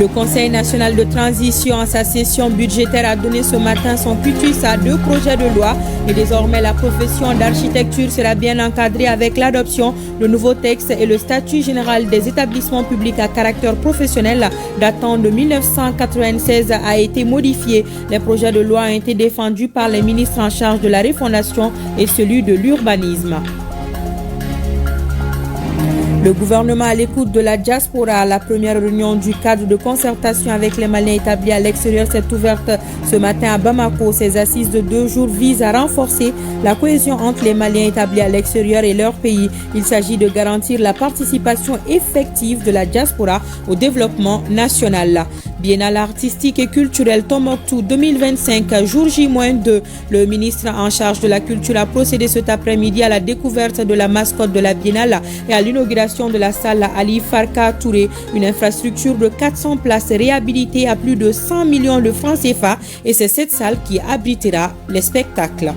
Le Conseil national de transition en sa session budgétaire a donné ce matin son cutus à 2 projets de loi et désormais la profession d'architecture sera bien encadrée avec l'adoption de nouveaux textes et le statut général des établissements publics à caractère professionnel datant de 1996 a été modifié. Les projets de loi ont été défendus par les ministres en charge de la refondation et celui de l'urbanisme. Le gouvernement à l'écoute de la diaspora, la première réunion du cadre de concertation avec les Maliens établis à l'extérieur s'est ouverte ce matin à Bamako. Ces assises de 2 jours visent à renforcer la cohésion entre les Maliens établis à l'extérieur et leur pays. Il s'agit de garantir la participation effective de la diaspora au développement national. Biennale artistique et culturelle Tombouctou 2025, jour J-2. Le ministre en charge de la culture a procédé cet après-midi à la découverte de la mascotte de la Biennale et à l'inauguration de la salle Ali Farka Touré, une infrastructure de 400 places réhabilitée à plus de 100 millions de francs CFA, et c'est cette salle qui abritera les spectacles.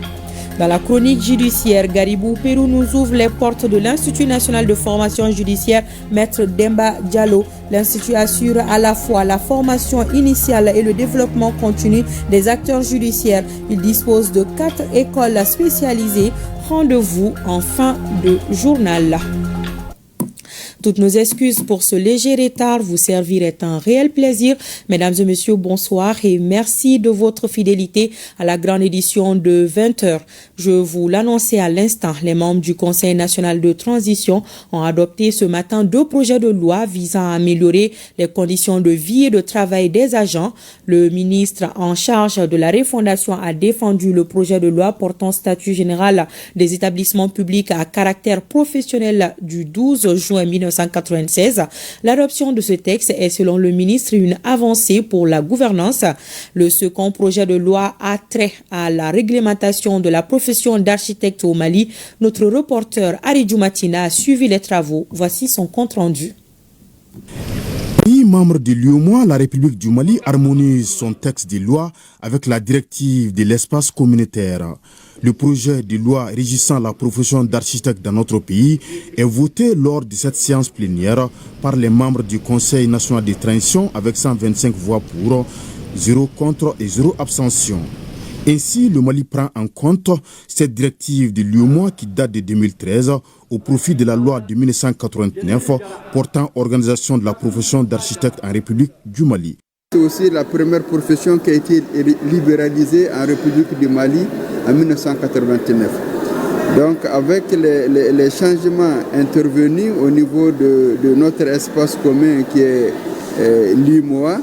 Dans la chronique judiciaire, Garibou Pérou nous ouvre les portes de l'Institut national de formation judiciaire Maître Demba Diallo. L'Institut assure à la fois la formation initiale et le développement continu des acteurs judiciaires. Il dispose de 4 écoles spécialisées. Rendez-vous en fin de journal. Toutes nos excuses pour ce léger retard, vous servir est un réel plaisir. Mesdames et messieurs, bonsoir et merci de votre fidélité à la grande édition de 20h. Je vous l'annonçais à l'instant, les membres du Conseil national de transition ont adopté ce matin 2 projets de loi visant à améliorer les conditions de vie et de travail des agents. Le ministre en charge de la refondation a défendu le projet de loi portant statut général des établissements publics à caractère professionnel du 12 juin 1996. L'adoption de ce texte est selon le ministre une avancée pour la gouvernance. Le second projet de loi a trait à la réglementation de la profession d'architecte au Mali. Notre reporter Aridou Matina a suivi les travaux. Voici son compte rendu. Pays membre de l'UEMOA, la République du Mali harmonise son texte de loi avec la directive de l'espace communautaire. Le projet de loi régissant la profession d'architecte dans notre pays est voté lors de cette séance plénière par les membres du Conseil national de transition avec 125 voix pour, 0 contre et 0 abstention. Ainsi, le Mali prend en compte cette directive de l'UEMOA qui date de 2013 au profit de la loi de 1989 portant organisation de la profession d'architecte en République du Mali. C'est aussi la première profession qui a été libéralisée en République du Mali en 1989. Donc avec les changements intervenus au niveau de notre espace commun qui est l'UEMOA,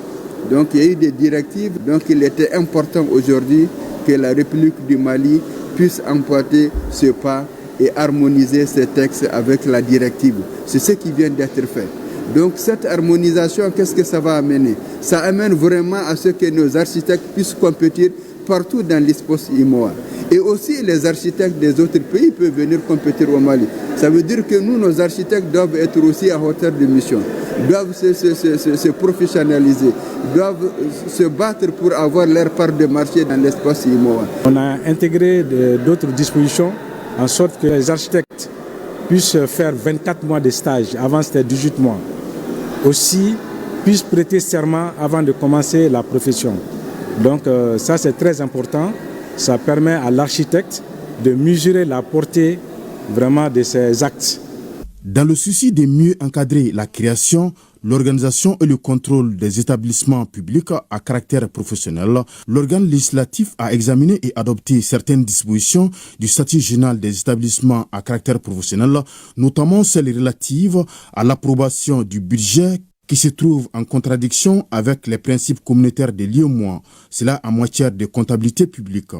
donc il y a eu des directives, donc il était important aujourd'hui que la République du Mali puisse emporter ce pas et harmoniser ces textes avec la directive. C'est ce qui vient d'être fait. Donc cette harmonisation, qu'est-ce que ça va amener? Ça amène vraiment à ce que nos architectes puissent compétir partout dans l'espace IMOA. Et aussi les architectes des autres pays peuvent venir compétir au Mali. Ça veut dire que nous, nos architectes doivent être aussi à hauteur de mission, doivent se professionnaliser, doivent se battre pour avoir leur part de marché dans l'espace IMOA. On a intégré d'autres dispositions en sorte que les architectes puissent faire 24 mois de stage, avant c'était 18 mois. Aussi, puissent prêter serment avant de commencer la profession. Donc ça c'est très important, ça permet à l'architecte de mesurer la portée vraiment de ses actes. Dans le souci de mieux encadrer la création, l'organisation et le contrôle des établissements publics à caractère professionnel, l'organe législatif a examiné et adopté certaines dispositions du statut général des établissements à caractère professionnel, notamment celles relatives à l'approbation du budget qui se trouve en contradiction avec les principes communautaires de l'UEMOA, cela en matière de comptabilité publique.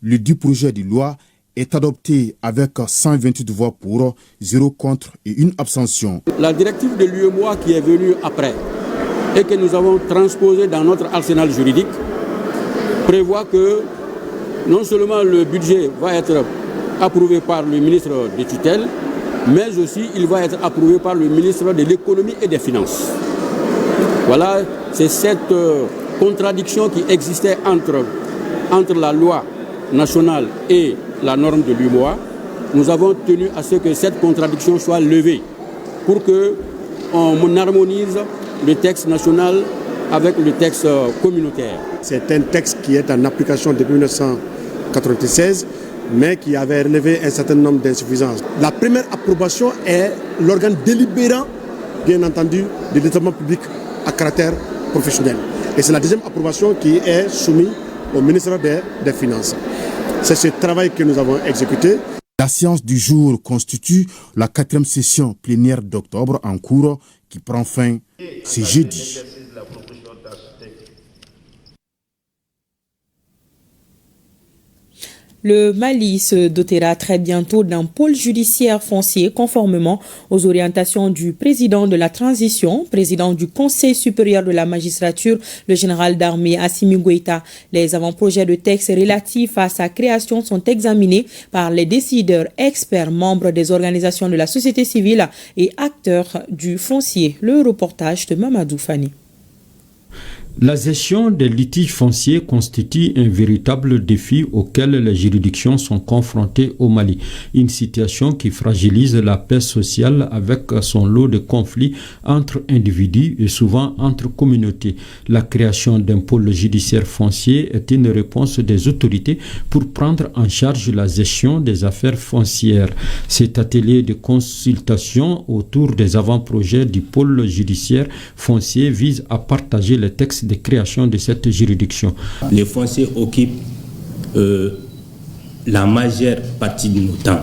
Le dit projet de loi est adopté avec 128 voix pour, 0 contre et 1 abstention. La directive de l'UEMOA qui est venue après et que nous avons transposée dans notre arsenal juridique prévoit que non seulement le budget va être approuvé par le ministre de tutelle, mais aussi il va être approuvé par le ministre de l'économie et des finances. Voilà, c'est cette contradiction qui existait entre la loi nationale et la norme de l'UEMOA. Nous avons tenu à ce que cette contradiction soit levée pour qu'on harmonise le texte national avec le texte communautaire. C'est un texte qui est en application depuis 1996, mais qui avait relevé un certain nombre d'insuffisances. La première approbation est l'organe délibérant, bien entendu, de l'établissement public à caractère professionnel. Et c'est la deuxième approbation qui est soumise au ministère des Finances. C'est ce travail que nous avons exécuté. La séance du jour constitue la 4e session plénière d'octobre en cours qui prend fin ce jeudi. Le Mali se dotera très bientôt d'un pôle judiciaire foncier conformément aux orientations du président de la transition, président du Conseil supérieur de la magistrature, le général d'armée Assimi Goïta. Les avant-projets de texte relatifs à sa création sont examinés par les décideurs experts, membres des organisations de la société civile et acteurs du foncier. Le reportage de Mamadou Fani. La gestion des litiges fonciers constitue un véritable défi auquel les juridictions sont confrontées au Mali. Une situation qui fragilise la paix sociale avec son lot de conflits entre individus et souvent entre communautés. La création d'un pôle judiciaire foncier est une réponse des autorités pour prendre en charge la gestion des affaires foncières. Cet atelier de consultation autour des avant-projets du pôle judiciaire foncier vise à partager les textes de création de cette juridiction. Les fonciers occupent la majeure partie de nos temps.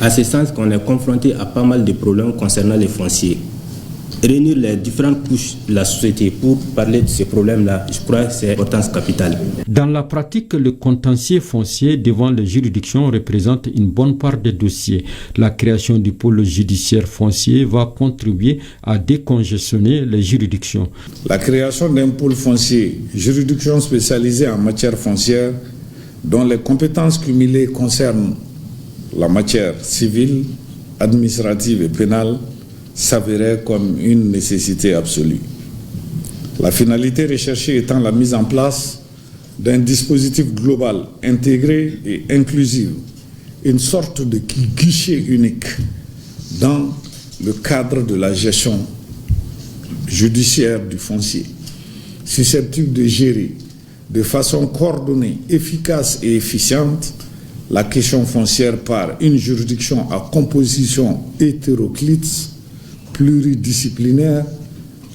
À ce sens qu'on est confronté à pas mal de problèmes concernant les fonciers. Réunir les différentes couches de la société pour parler de ces problèmes-là, je crois que c'est d'importance capitale. Dans la pratique, le contentieux foncier devant les juridictions représente une bonne part des dossiers. La création du pôle judiciaire foncier va contribuer à décongestionner les juridictions. La création d'un pôle foncier, juridiction spécialisée en matière foncière, dont les compétences cumulées concernent la matière civile, administrative et pénale, s'avérait comme une nécessité absolue. La finalité recherchée étant la mise en place d'un dispositif global, intégré et inclusif, une sorte de guichet unique dans le cadre de la gestion judiciaire du foncier, susceptible de gérer de façon coordonnée, efficace et efficiente la question foncière par une juridiction à composition hétéroclite, pluridisciplinaire,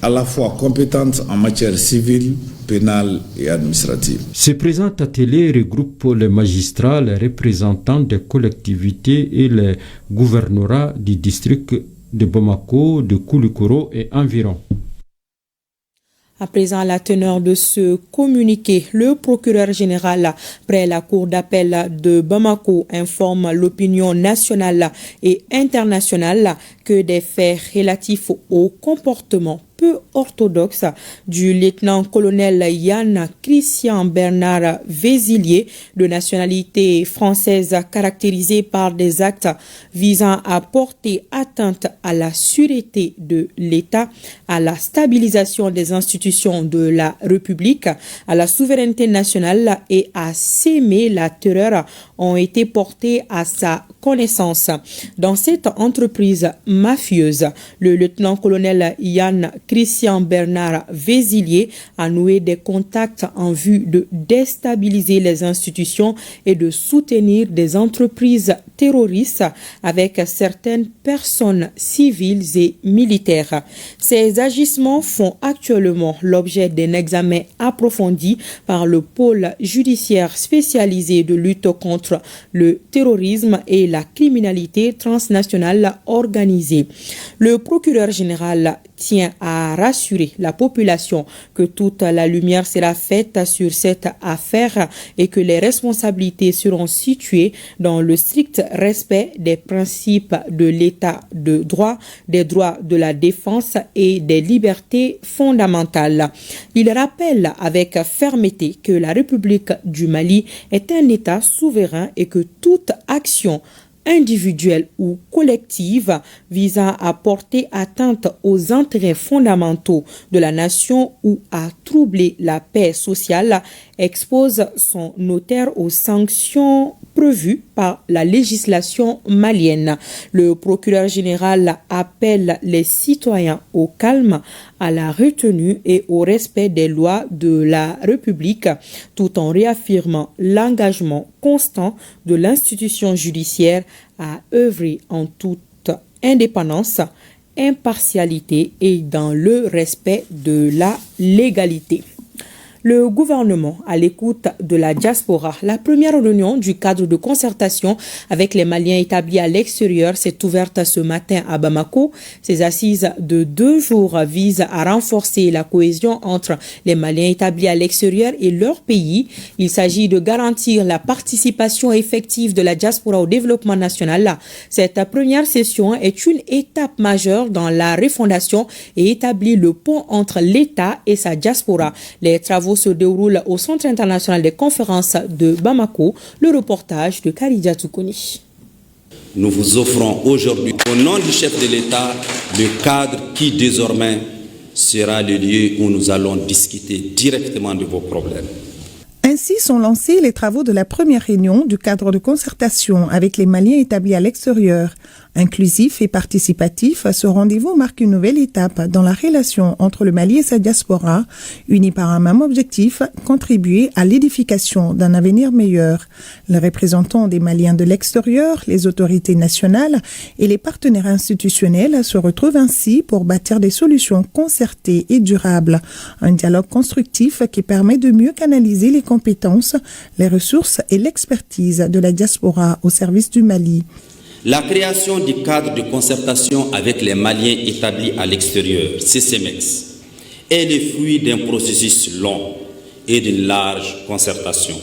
à la fois compétente en matière civile, pénale et administrative. Ce présent atelier regroupe les magistrats, les représentants des collectivités et les gouvernorats du district de Bamako, de Koulikoro et environ. À présent, la teneur de ce communiqué, le procureur général près la cour d'appel de Bamako informe l'opinion nationale et internationale que des faits relatifs au comportement peu orthodoxe du lieutenant-colonel Yann Christian Bernard Vézilier, de nationalité française, caractérisé par des actes visant à porter atteinte à la sûreté de l'État, à la stabilisation des institutions de la République, à la souveraineté nationale et à s'aimer la terreur, ont été portés à sa connaissance. Dans cette entreprise mafieuse, le lieutenant-colonel Yann Christian Bernard Vézilier a noué des contacts en vue de déstabiliser les institutions et de soutenir des entreprises terroristes avec certaines personnes civiles et militaires. Ces agissements font actuellement l'objet d'un examen approfondi par le pôle judiciaire spécialisé de lutte contre le terrorisme et la criminalité transnationale organisée. Le procureur général tient à rassurer la population que toute la lumière sera faite sur cette affaire et que les responsabilités seront situées dans le strict respect des principes de l'état de droit, des droits de la défense et des libertés fondamentales. Il rappelle avec fermeté que la République du Mali est un État souverain et que toute action individuelle ou collective visant à porter atteinte aux intérêts fondamentaux de la nation ou à troubler la paix sociale expose son notaire aux sanctions prévues par la législation malienne. Le procureur général appelle les citoyens au calme, à la retenue et au respect des lois de la République, tout en réaffirmant l'engagement constant de l'institution judiciaire à œuvrer en toute indépendance, impartialité et dans le respect de la légalité. Le gouvernement à l'écoute de la diaspora. La première réunion du cadre de concertation avec les Maliens établis à l'extérieur s'est ouverte ce matin à Bamako. Ces assises de 2 jours visent à renforcer la cohésion entre les Maliens établis à l'extérieur et leur pays. Il s'agit de garantir la participation effective de la diaspora au développement national. Cette première session est une étape majeure dans la refondation et établit le pont entre l'État et sa diaspora. Les travaux se déroule au Centre international des conférences de Bamako. Le reportage de Kharidja Toukouni. Nous vous offrons aujourd'hui, au nom du chef de l'État, le cadre qui désormais sera le lieu où nous allons discuter directement de vos problèmes. Ainsi sont lancés les travaux de la première réunion du cadre de concertation avec les Maliens établis à l'extérieur. Inclusif et participatif, ce rendez-vous marque une nouvelle étape dans la relation entre le Mali et sa diaspora, unis par un même objectif, contribuer à l'édification d'un avenir meilleur. Les représentants des Maliens de l'extérieur, les autorités nationales et les partenaires institutionnels se retrouvent ainsi pour bâtir des solutions concertées et durables. Un dialogue constructif qui permet de mieux canaliser les compétences, les ressources et l'expertise de la diaspora au service du Mali. La création du cadre de concertation avec les Maliens établis à l'extérieur, CCMEX, est le fruit d'un processus long et d'une large concertation.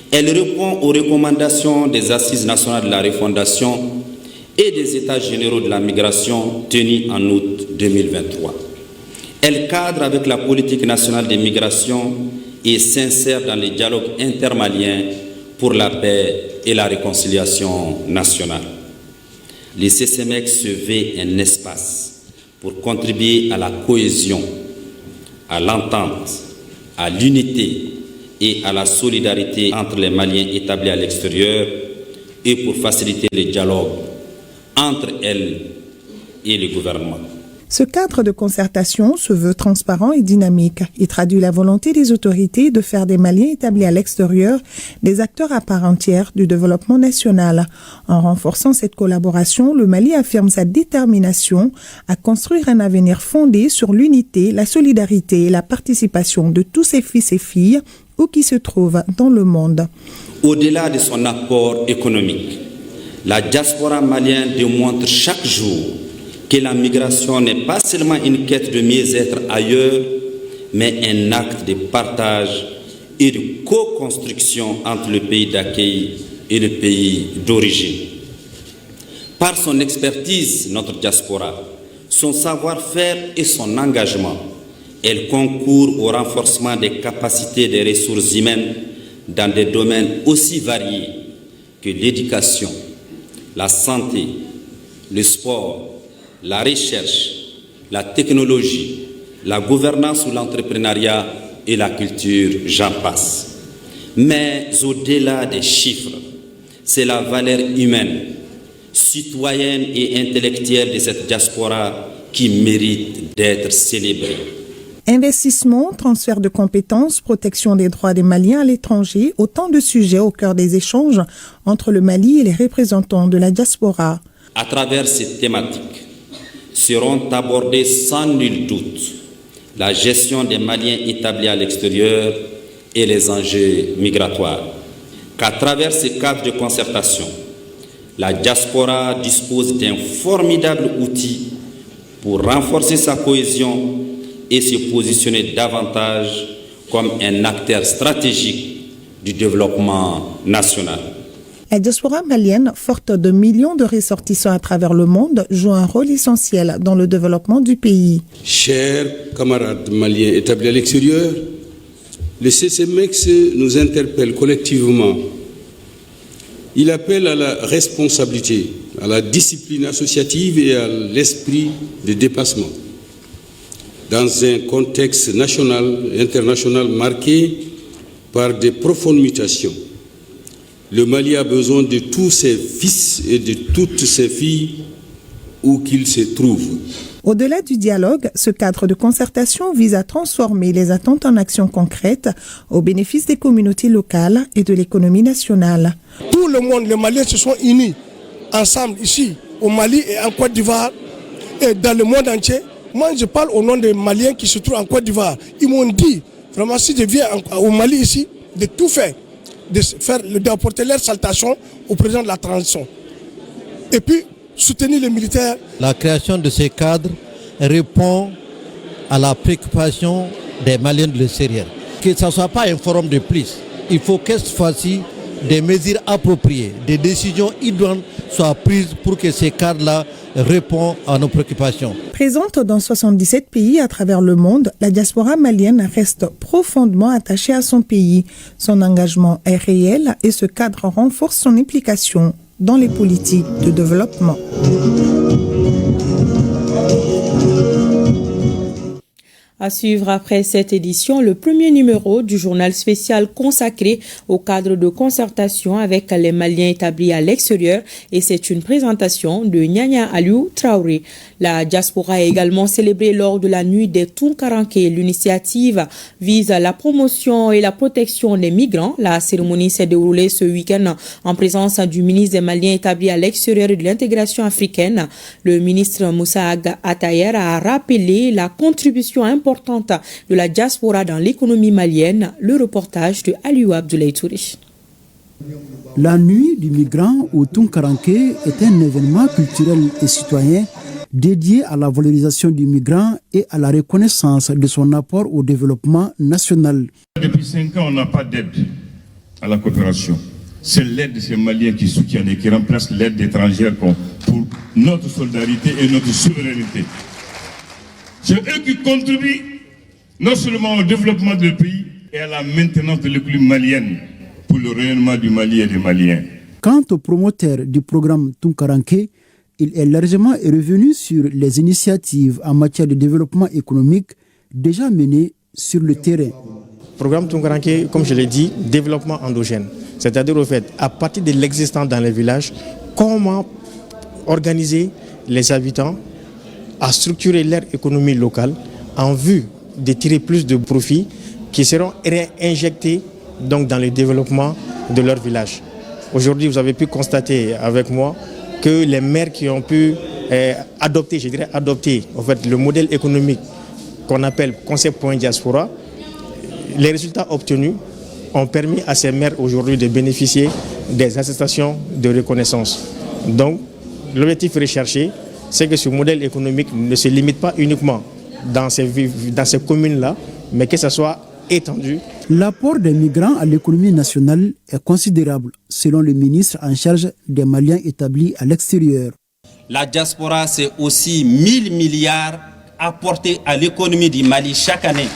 Elle répond aux recommandations des Assises nationales de la refondation et des États généraux de la migration tenus en août 2023. Elle cadre avec la politique nationale des migrations et s'insère dans les dialogues intermaliens pour la paix et la réconciliation nationale. Les CCMEX se veut un espace pour contribuer à la cohésion, à l'entente, à l'unité et à la solidarité entre les Maliens établis à l'extérieur et pour faciliter les dialogues entre elles et le gouvernement. Ce cadre de concertation se veut transparent et dynamique. Il traduit la volonté des autorités de faire des Maliens établis à l'extérieur des acteurs à part entière du développement national. En renforçant cette collaboration, le Mali affirme sa détermination à construire un avenir fondé sur l'unité, la solidarité et la participation de tous ses fils et filles, où qu'ils se trouvent dans le monde. Au-delà de son apport économique, la diaspora malienne démontre chaque jour que la migration n'est pas seulement une quête de mieux-être ailleurs, mais un acte de partage et de co-construction entre le pays d'accueil et le pays d'origine. Par son expertise, notre diaspora, son savoir-faire et son engagement, elle concourt au renforcement des capacités des ressources humaines dans des domaines aussi variés que l'éducation, la santé, le sport, la recherche, la technologie, la gouvernance ou l'entrepreneuriat et la culture, j'en passe. Mais au-delà des chiffres, c'est la valeur humaine, citoyenne et intellectuelle de cette diaspora qui mérite d'être célébrée. Investissement, transfert de compétences, protection des droits des Maliens à l'étranger, autant de sujets au cœur des échanges entre le Mali et les représentants de la diaspora. À travers ces thématiques, seront abordées sans nul doute la gestion des Maliens établis à l'extérieur et les enjeux migratoires. Qu'à travers ces cadres de concertation, la diaspora dispose d'un formidable outil pour renforcer sa cohésion et se positionner davantage comme un acteur stratégique du développement national. La diaspora malienne, forte de millions de ressortissants à travers le monde, joue un rôle essentiel dans le développement du pays. Chers camarades maliens établis à l'extérieur, le CCMEX nous interpelle collectivement. Il appelle à la responsabilité, à la discipline associative et à l'esprit de dépassement. Dans un contexte national et international marqué par des profondes mutations, Le Mali a besoin de tous ses fils et de toutes ses filles où qu'ils se trouvent. Au-delà du dialogue, ce cadre de concertation vise à transformer les attentes en actions concrètes au bénéfice des communautés locales et de l'économie nationale. Tout le monde, les Maliens se sont unis ensemble ici au Mali et en Côte d'Ivoire et dans le monde entier. Moi, je parle au nom des Maliens qui se trouvent en Côte d'Ivoire. Ils m'ont dit, vraiment, si je viens au Mali ici, de tout faire, d'apporter leur salutation au président de la transition. Et puis, soutenir les militaires. La création de ces cadres répond à la préoccupation des Maliens de l'extérieur. Que ce ne soit pas un forum de plus. Il faut que cette fois-ci, des mesures appropriées, des décisions idoines soient prises pour que ces cadres-là répondent à nos préoccupations. Présente dans 77 pays à travers le monde, la diaspora malienne reste profondément attachée à son pays. Son engagement est réel et ce cadre renforce son implication dans les politiques de développement. À suivre après cette édition, le premier numéro du journal spécial consacré au cadre de concertation avec les Maliens établis à l'extérieur, et c'est une présentation de Nyanya Aliou Traoré. La diaspora est également célébrée lors de la nuit des Tunkaranké. L'initiative vise la promotion et la protection des migrants. La cérémonie s'est déroulée ce week-end en présence du ministre des Maliens établis à l'extérieur et de l'intégration africaine. Le ministre Moussa Atayer a rappelé la contribution importante de la diaspora dans l'économie malienne. Le reportage de Aliou Abdoulaye Touré. La nuit du migrant au Tunkaranké est un événement culturel et citoyen dédié à la valorisation du migrant et à la reconnaissance de son apport au développement national. Depuis 5 ans, on n'a pas d'aide à la coopération. C'est l'aide de ces Maliens qui soutiennent et qui remplacent l'aide étrangère pour notre solidarité et notre souveraineté. C'est eux qui contribuent non seulement au développement du pays et à la maintenance de l'économie malienne pour le rayonnement du Mali et des Maliens. Quant au promoteur du programme Tunkaranké, il est largement revenu sur les initiatives en matière de développement économique déjà menées sur le terrain. Le programme Tunkaranké, comme je l'ai dit, développement endogène. C'est-à-dire au fait, à partir de l'existant dans les villages, comment organiser les habitants à structurer leur économie locale en vue de tirer plus de profits qui seront réinjectés donc dans le développement de leur village. Aujourd'hui, vous avez pu constater avec moi que les maires qui ont pu adopter en fait, le modèle économique qu'on appelle concept point diaspora, les résultats obtenus ont permis à ces maires aujourd'hui de bénéficier des attestations de reconnaissance. Donc, l'objectif recherché, c'est que ce modèle économique ne se limite pas uniquement dans ces communes-là, mais que ça soit étendu. L'apport des migrants à l'économie nationale est considérable, selon le ministre en charge des Maliens établis à l'extérieur. La diaspora, c'est aussi 1000 milliards apportés à l'économie du Mali chaque année.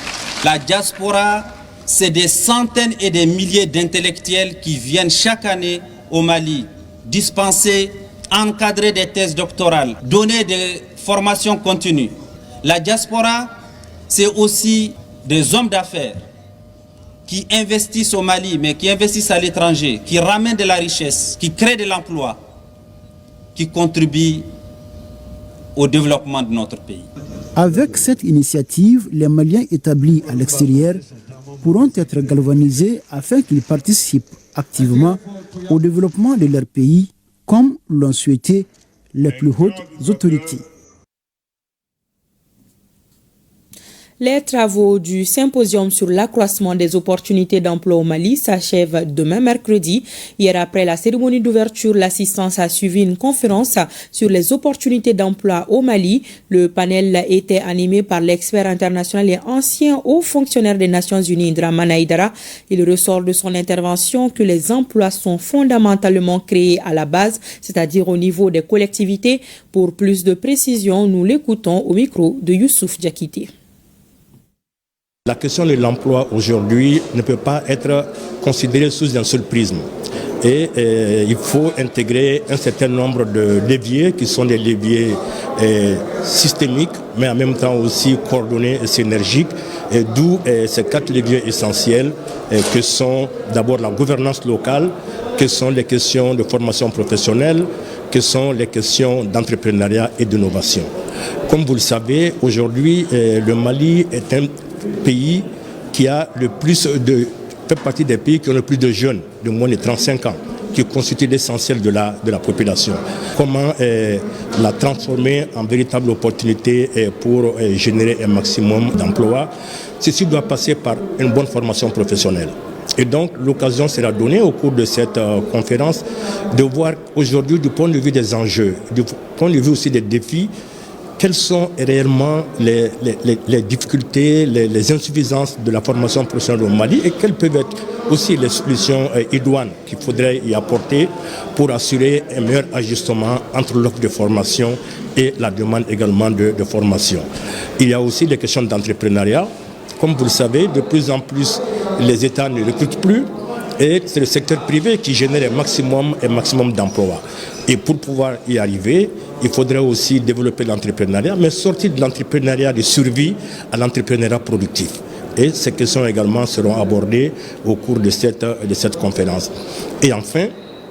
La diaspora, c'est des centaines et des milliers d'intellectuels qui viennent chaque année au Mali dispenser, encadrer des thèses doctorales, donner des formations continues. La diaspora, c'est aussi des hommes d'affaires qui investissent au Mali, mais qui investissent à l'étranger, qui ramènent de la richesse, qui créent de l'emploi, qui contribuent au développement de notre pays. Avec cette initiative, les Maliens établis à l'extérieur pourront être galvanisés afin qu'ils participent activement au développement de leur pays, comme l'ont souhaité les plus hautes autorités. Les travaux du symposium sur l'accroissement des opportunités d'emploi au Mali s'achèvent demain mercredi. Hier, après la cérémonie d'ouverture, l'assistance a suivi une conférence sur les opportunités d'emploi au Mali. Le panel était animé par l'expert international et ancien haut fonctionnaire des Nations Unies, Dramane Aïdara. Il ressort de son intervention que les emplois sont fondamentalement créés à la base, c'est-à-dire au niveau des collectivités. Pour plus de précision, nous l'écoutons au micro de Youssouf Diakité. La question de l'emploi aujourd'hui ne peut pas être considérée sous un seul prisme. Et il faut intégrer un certain nombre de leviers qui sont des leviers systémiques, mais en même temps aussi coordonnés et synergiques, d'où ces 4 leviers essentiels que sont d'abord la gouvernance locale, que sont les questions de formation professionnelle, que sont les questions d'entrepreneuriat et d'innovation. Comme vous le savez, aujourd'hui, le Mali est un pays qui a fait partie des pays qui ont le plus de jeunes de moins de 35 ans, qui constituent l'essentiel de la population. Comment la transformer en véritable opportunité pour générer un maximum d'emplois? Ceci doit passer par une bonne formation professionnelle. Et donc, l'occasion sera donnée au cours de cette conférence de voir aujourd'hui, du point de vue des enjeux, du point de vue aussi des défis, quelles sont réellement les difficultés, les insuffisances de la formation professionnelle au Mali et quelles peuvent être aussi les solutions idoines qu'il faudrait y apporter pour assurer un meilleur ajustement entre l'offre de formation et la demande également de formation. Il y a aussi des questions d'entrepreneuriat. Comme vous le savez, de plus en plus, les États ne recrutent plus et c'est le secteur privé qui génère un maximum d'emplois. Et pour pouvoir y arriver, il faudrait aussi développer l'entrepreneuriat, mais sortir de l'entrepreneuriat de survie à l'entrepreneuriat productif. Et ces questions également seront abordées au cours de cette conférence. Et enfin,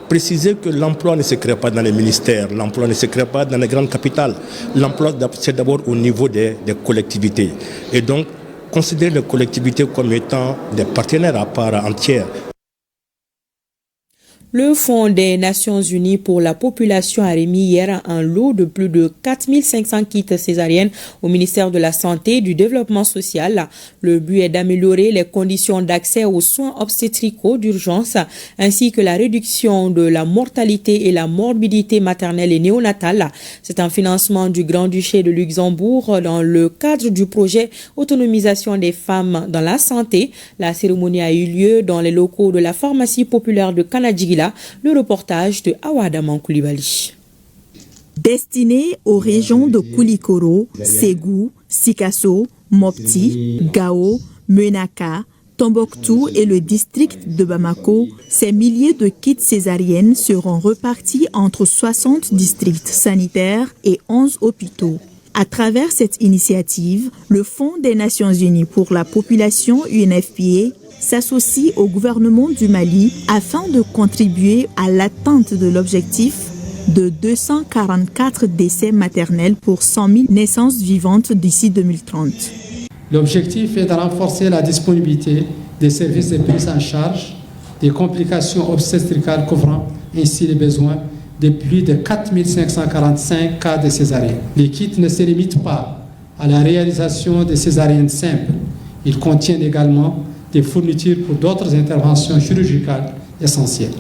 préciser que l'emploi ne se crée pas dans les ministères, l'emploi ne se crée pas dans les grandes capitales. L'emploi, c'est d'abord au niveau des collectivités. Et donc, considérer les collectivités comme étant des partenaires à part entière. Le Fonds des Nations Unies pour la population a remis hier un lot de plus de 4500 kits césariennes au ministère de la Santé et du Développement social. Le but est d'améliorer les conditions d'accès aux soins obstétricaux d'urgence ainsi que la réduction de la mortalité et la morbidité maternelle et néonatale. C'est un financement du Grand-Duché de Luxembourg dans le cadre du projet Autonomisation des femmes dans la santé. La cérémonie a eu lieu dans les locaux de la pharmacie populaire de Kanadjigila. Le reportage de Awada Mankoulibaly. Destiné aux régions de Koulikoro, Ségou, Sikasso, Mopti, Gao, Menaka, Tombouctou et le district de Bamako, ces milliers de kits césariennes seront repartis entre 60 districts sanitaires et 11 hôpitaux. À travers cette initiative, le Fonds des Nations Unies pour la population UNFPA s'associe au gouvernement du Mali afin de contribuer à l'atteinte de l'objectif de 244 décès maternels pour 100 000 naissances vivantes d'ici 2030. L'objectif est de renforcer la disponibilité des services de prise en charge des complications obstétricales couvrant ainsi les besoins de plus de 4 545 cas de césarienne. Les kits ne se limitent pas à la réalisation de césariennes simples. Ils contiennent également des fournitures pour d'autres interventions chirurgicales essentielles.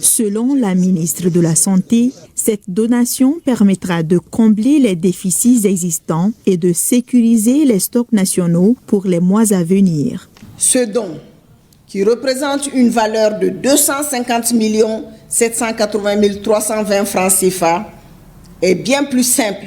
Selon la ministre de la Santé, cette donation permettra de combler les déficits existants et de sécuriser les stocks nationaux pour les mois à venir. Ce don, qui représente une valeur de 250 780 320 francs CFA, est bien plus simple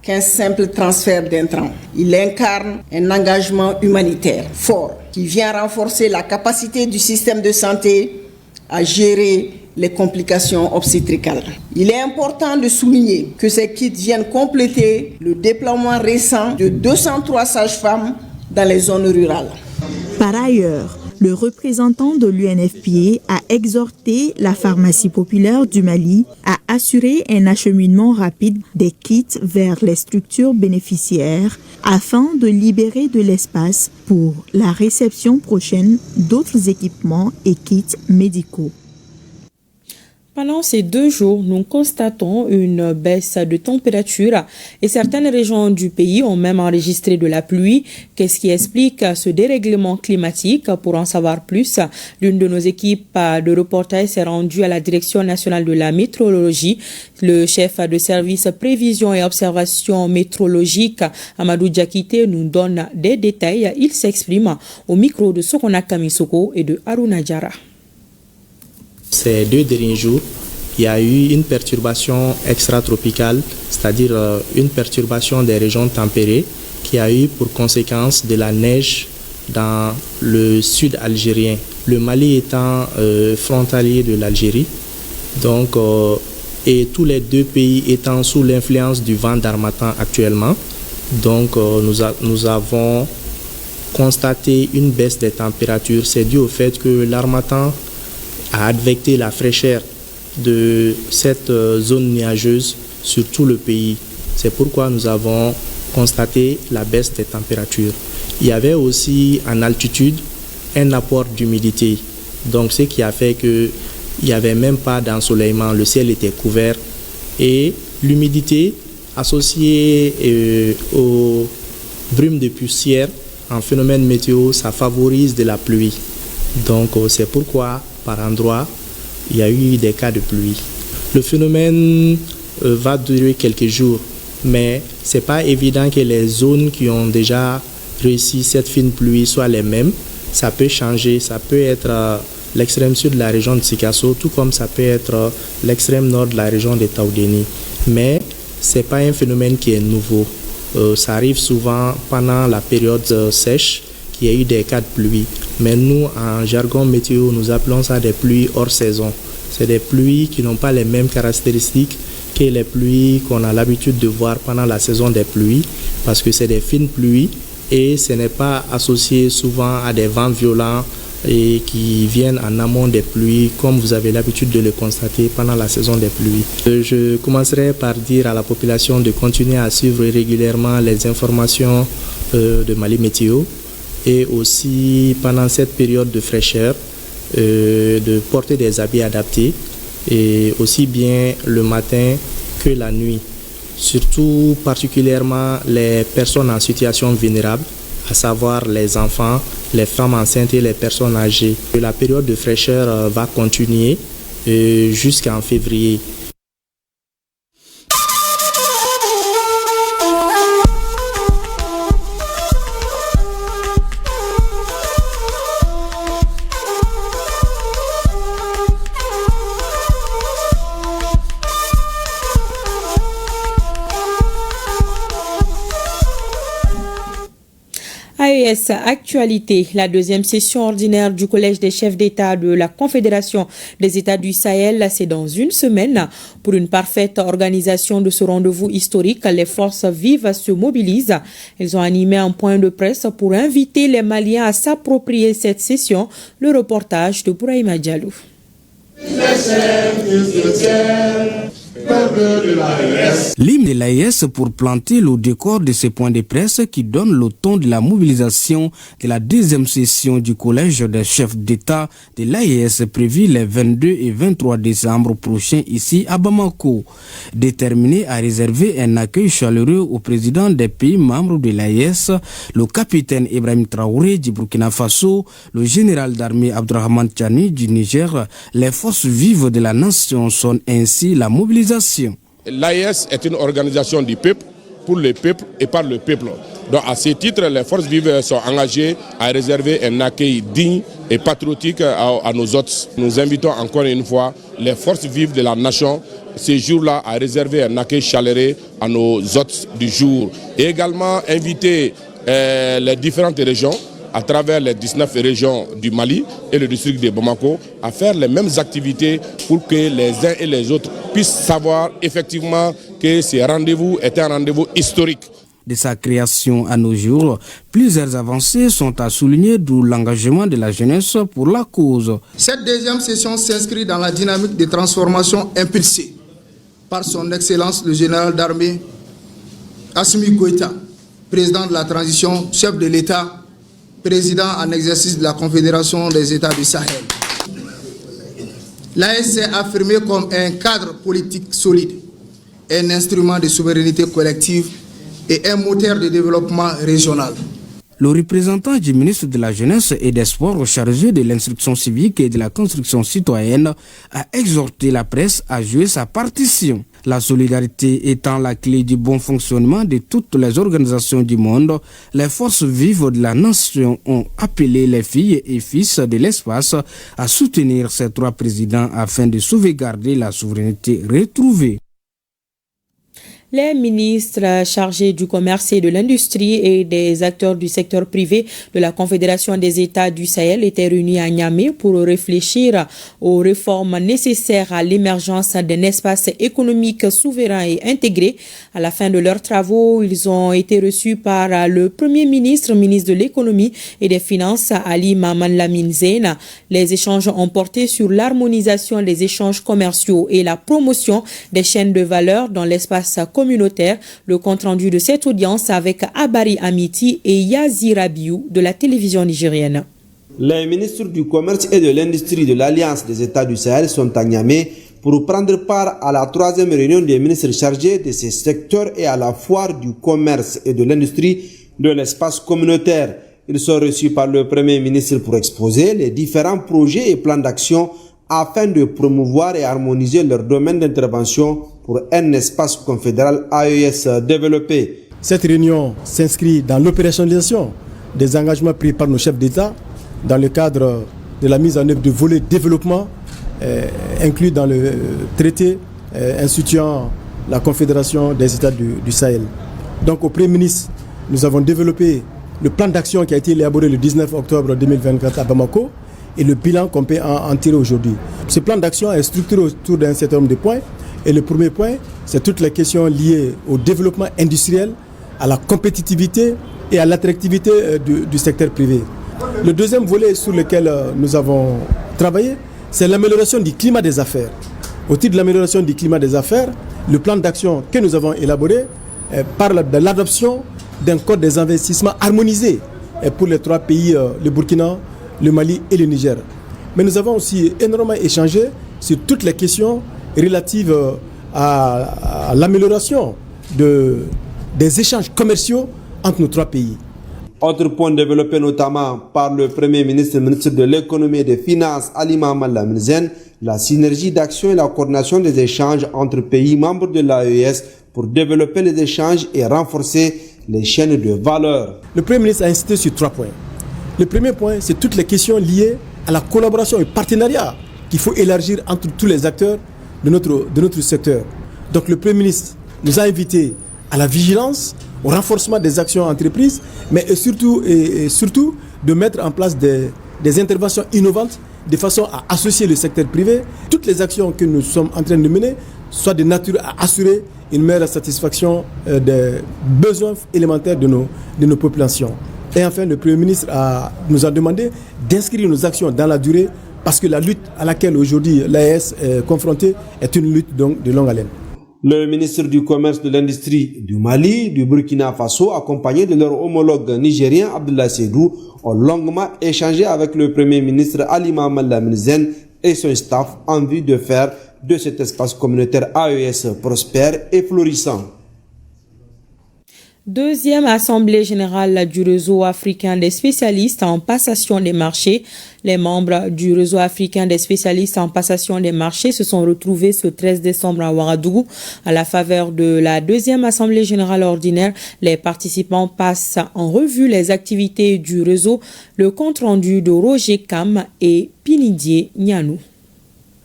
qu'un simple transfert d'intrants. Il incarne un engagement humanitaire fort qui vient renforcer la capacité du système de santé à gérer les complications obstétricales. Il est important de souligner que ces kits viennent compléter le déploiement récent de 203 sages-femmes dans les zones rurales. Par ailleurs, le représentant de l'UNFPA a exhorté la pharmacie populaire du Mali à assurer un acheminement rapide des kits vers les structures bénéficiaires afin de libérer de l'espace pour la réception prochaine d'autres équipements et kits médicaux. Pendant ces 2 jours, nous constatons une baisse de température et certaines régions du pays ont même enregistré de la pluie. Qu'est-ce qui explique ce dérèglement climatique? Pour en savoir plus, l'une de nos équipes de reportage s'est rendue à la Direction nationale de la météorologie. Le chef de service prévision et observation météorologique, Amadou Diakité, nous donne des détails. Il s'exprime au micro de Sokona Kamisoko et de Haruna Diara. Ces 2 derniers jours, il y a eu une perturbation extratropicale, c'est-à-dire une perturbation des régions tempérées qui a eu pour conséquence de la neige dans le sud algérien. Le Mali étant frontalier de l'Algérie, donc, et tous les 2 pays étant sous l'influence du vent d'harmattan actuellement, donc nous avons constaté une baisse des températures. C'est dû au fait que l'harmattan a affecté la fraîcheur de cette zone nuageuse sur tout le pays. C'est pourquoi nous avons constaté la baisse des températures. Il y avait aussi en altitude un apport d'humidité. Donc ce qui a fait qu'il n'y avait même pas d'ensoleillement, le ciel était couvert et l'humidité associée aux brumes de poussière en phénomène météo, ça favorise de la pluie. Donc c'est pourquoi par endroit il y a eu des cas de pluie. Le phénomène va durer quelques jours, mais ce n'est pas évident que les zones qui ont déjà réussi cette fine pluie soient les mêmes. Ça peut changer, ça peut être l'extrême sud de la région de Sikasso, tout comme ça peut être l'extrême nord de la région de Taoudéni. Mais ce n'est pas un phénomène qui est nouveau. Ça arrive souvent pendant la période sèche qu'il y a eu des cas de pluie. Mais nous, en jargon météo, nous appelons ça des pluies hors saison. C'est des pluies qui n'ont pas les mêmes caractéristiques que les pluies qu'on a l'habitude de voir pendant la saison des pluies, parce que c'est des fines pluies et ce n'est pas associé souvent à des vents violents et qui viennent en amont des pluies, comme vous avez l'habitude de le constater pendant la saison des pluies. Je commencerai par dire à la population de continuer à suivre régulièrement les informations de Mali Météo et aussi pendant cette période de fraîcheur, de porter des habits adaptés et aussi bien le matin que la nuit. Surtout particulièrement les personnes en situation vulnérable, à savoir les enfants, les femmes enceintes et les personnes âgées. La période de fraîcheur va continuer jusqu'en février. AES Actualité, la deuxième session ordinaire du Collège des chefs d'État de la Confédération des États du Sahel, c'est dans une semaine. Pour une parfaite organisation de ce rendez-vous historique, les forces vives se mobilisent. Elles ont animé un point de presse pour inviter les Maliens à s'approprier cette session. Le reportage de Bouraïma Diallo. L'hymne de l'AES pour planter le décor de ce point de presse qui donne le ton de la mobilisation de la deuxième session du Collège des chefs d'État de l'AES prévue les 22 et 23 décembre prochains ici à Bamako. Déterminé à réserver un accueil chaleureux au président des pays membres de l'AES, le capitaine Ibrahim Traoré du Burkina Faso, le général d'armée Abdrahman Tchani du Niger, les forces vives de la nation sont ainsi la mobilisation. L'AES est une organisation du peuple, pour le peuple et par le peuple. Donc à ce titre, les forces vives sont engagées à réserver un accueil digne et patriotique à nos hôtes. Nous invitons encore une fois les forces vives de la nation ces jours-là à réserver un accueil chaleureux à nos hôtes du jour. Et également inviter les différentes régions à travers les 19 régions du Mali et le district de Bamako, à faire les mêmes activités pour que les uns et les autres puissent savoir effectivement que ces rendez-vous est un rendez-vous historique. De sa création à nos jours, plusieurs avancées sont à souligner, d'où l'engagement de la jeunesse pour la cause. Cette deuxième session s'inscrit dans la dynamique de transformation impulsée par son Excellence le général d'armée Assimi Goïta, président de la transition, chef de l'État, président en exercice de la Confédération des États du Sahel. L'AES s'est affirmé comme un cadre politique solide, un instrument de souveraineté collective et un moteur de développement régional. Le représentant du ministre de la Jeunesse et des Sports chargé de l'instruction civique et de la construction citoyenne a exhorté la presse à jouer sa partition. La solidarité étant la clé du bon fonctionnement de toutes les organisations du monde, les forces vives de la nation ont appelé les filles et fils de l'espace à soutenir ces trois présidents afin de sauvegarder la souveraineté retrouvée. Les ministres chargés du commerce et de l'industrie et des acteurs du secteur privé de la Confédération des États du Sahel étaient réunis à Niamey pour réfléchir aux réformes nécessaires à l'émergence d'un espace économique souverain et intégré. À la fin de leurs travaux, ils ont été reçus par le Premier ministre, ministre de l'Économie et des Finances, Ali Maman Lamine Zeine. Les échanges ont porté sur l'harmonisation des échanges commerciaux et la promotion des chaînes de valeur dans l'espace communautaire. Le compte-rendu de cette audience avec Abari Amiti et Yazi Rabiou de la télévision nigérienne. Les ministres du commerce et de l'industrie de l'Alliance des États du Sahel sont à Niamey pour prendre part à la 3e réunion des ministres chargés de ces secteurs et à la foire du commerce et de l'industrie de l'espace communautaire. Ils sont reçus par le Premier ministre pour exposer les différents projets et plans d'action afin de promouvoir et harmoniser leur domaine d'intervention pour un espace confédéral AES développé. Cette réunion s'inscrit dans l'opérationnalisation des engagements pris par nos chefs d'État dans le cadre de la mise en œuvre du volet développement inclus dans le traité instituant la Confédération des États du Sahel. Donc au Premier ministre, nous avons développé le plan d'action qui a été élaboré le 19 octobre 2024 à Bamako et le bilan qu'on peut en tirer aujourd'hui. Ce plan d'action est structuré autour d'un certain nombre de points. Et le premier point, c'est toutes les questions liées au développement industriel, à la compétitivité et à l'attractivité du secteur privé. Le deuxième volet sur lequel nous avons travaillé, c'est l'amélioration du climat des affaires. Au titre de l'amélioration du climat des affaires, le plan d'action que nous avons élaboré parle de l'adoption d'un code des investissements harmonisé pour les 3 pays, le Burkina, le Mali et le Niger. Mais nous avons aussi énormément échangé sur toutes les questions relatives à l'amélioration des échanges commerciaux entre nos 3 pays. Autre point développé notamment par le Premier ministre, ministre de l'Économie et des Finances, Ali Maman Lamine Zeine, la synergie d'action et la coordination des échanges entre pays membres de l'AES pour développer les échanges et renforcer les chaînes de valeur. Le Premier ministre a insisté sur 3 points. Le premier point, c'est toutes les questions liées à la collaboration et partenariat qu'il faut élargir entre tous les acteurs de notre secteur. Donc le Premier ministre nous a invités à la vigilance, au renforcement des actions entreprises, mais surtout de mettre en place des interventions innovantes de façon à associer le secteur privé. Toutes les actions que nous sommes en train de mener soient de nature à assurer une meilleure satisfaction des besoins élémentaires de nos populations. Et enfin, le Premier ministre nous a demandé d'inscrire nos actions dans la durée parce que la lutte à laquelle aujourd'hui l'AES est confrontée est une lutte donc de longue haleine. Le ministre du Commerce et de l'Industrie du Mali, du Burkina Faso, accompagné de leur homologue nigérien Abdoulaye Seydou, ont longuement échangé avec le Premier ministre Ali Maman Lamine Zeine et son staff en vue de faire de cet espace communautaire AES prospère et florissant. Deuxième assemblée générale du réseau africain des spécialistes en passation des marchés. Les membres du réseau africain des spécialistes en passation des marchés se sont retrouvés ce 13 décembre à Ouagadougou. À la faveur de la deuxième assemblée générale ordinaire, les participants passent en revue les activités du réseau. Le compte-rendu de Roger Kam et Pinidier Nianou.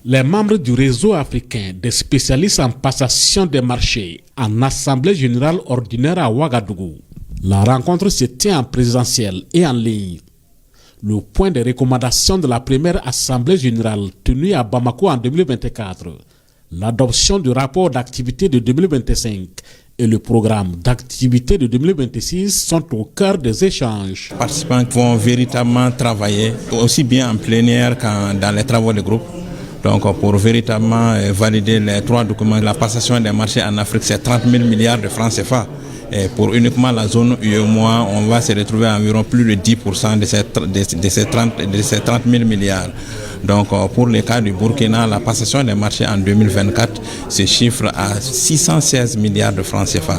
Les membres du réseau africain des spécialistes en passation des marchés en assemblée générale ordinaire à Ouagadougou. La rencontre se tient en présentiel et en ligne. Le point de recommandation de la première assemblée générale tenue à Bamako en 2024, l'adoption du rapport d'activité de 2025 et le programme d'activité de 2026 sont au cœur des échanges. Les participants vont véritablement travailler aussi bien en plénière qu'en dans les travaux de groupe. Donc pour véritablement valider les 3 documents, la passation des marchés en Afrique, c'est 30 000 milliards de francs CFA. Et pour uniquement la zone UEMOA, on va se retrouver à environ plus de 10% de ces 30 000 milliards. Donc pour le cas du Burkina, la passation des marchés en 2024 se chiffre à 616 milliards de francs CFA.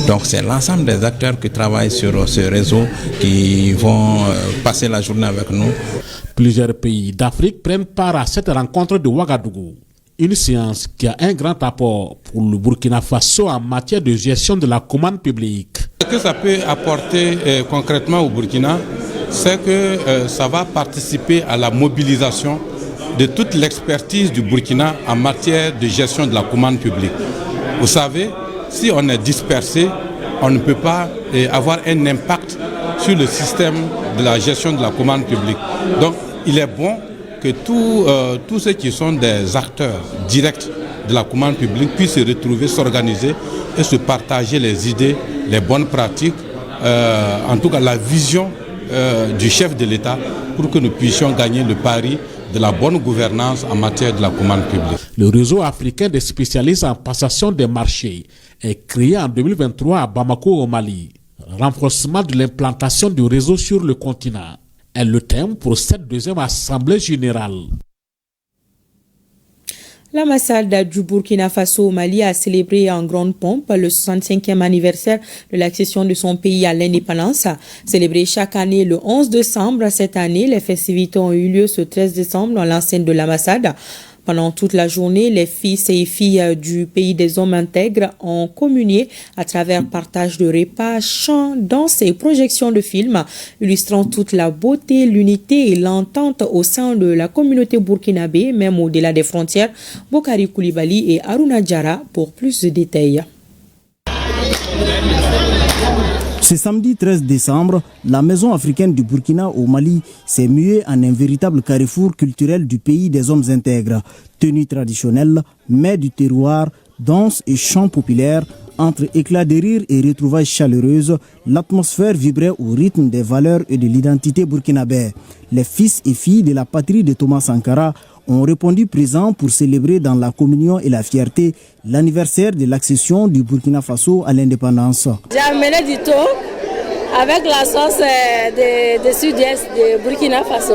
Donc c'est l'ensemble des acteurs qui travaillent sur ce réseau qui vont passer la journée avec nous. Plusieurs pays d'Afrique prennent part à cette rencontre de Ouagadougou. Une séance qui a un grand apport pour le Burkina Faso en matière de gestion de la commande publique. Ce que ça peut apporter concrètement au Burkina, c'est que ça va participer à la mobilisation de toute l'expertise du Burkina en matière de gestion de la commande publique. Vous savez, si on est dispersé, on ne peut pas avoir un impact sur le système de la gestion de la commande publique. Donc il est bon que tous ceux qui sont des acteurs directs de la commande publique puissent se retrouver, s'organiser et se partager les idées, les bonnes pratiques, en tout cas la vision du chef de l'État pour que nous puissions gagner le pari de la bonne gouvernance en matière de la commande publique. Le réseau africain des spécialistes en passation des marchés est créé en 2023 à Bamako au Mali. Renforcement de l'implantation du réseau sur le continent est le thème pour cette deuxième assemblée générale. L'ambassade du Burkina Faso au Mali a célébré en grande pompe le 65e anniversaire de l'accession de son pays à l'indépendance. Célébré chaque année le 11 décembre, cette année, les festivités ont eu lieu ce 13 décembre dans l'enceinte de l'ambassade. Pendant toute la journée, les fils et filles du pays des hommes intègres ont communié à travers partage de repas, chants, danses et projections de films, illustrant toute la beauté, l'unité et l'entente au sein de la communauté burkinabé, même au-delà des frontières. Bokari Koulibaly et Aruna Diarra pour plus de détails. Ce samedi 13 décembre, la Maison africaine du Burkina au Mali s'est muée en un véritable carrefour culturel du pays des hommes intègres. Tenues traditionnelles, mets du terroir, danses et chants populaires, entre éclats de rire et retrouvailles chaleureuses, l'atmosphère vibrait au rythme des valeurs et de l'identité burkinabé. Les fils et filles de la patrie de Thomas Sankara ont répondu présents pour célébrer dans la communion et la fierté l'anniversaire de l'accession du Burkina Faso à l'indépendance. J'ai amené du thon avec la sauce de sud-est de Burkina Faso.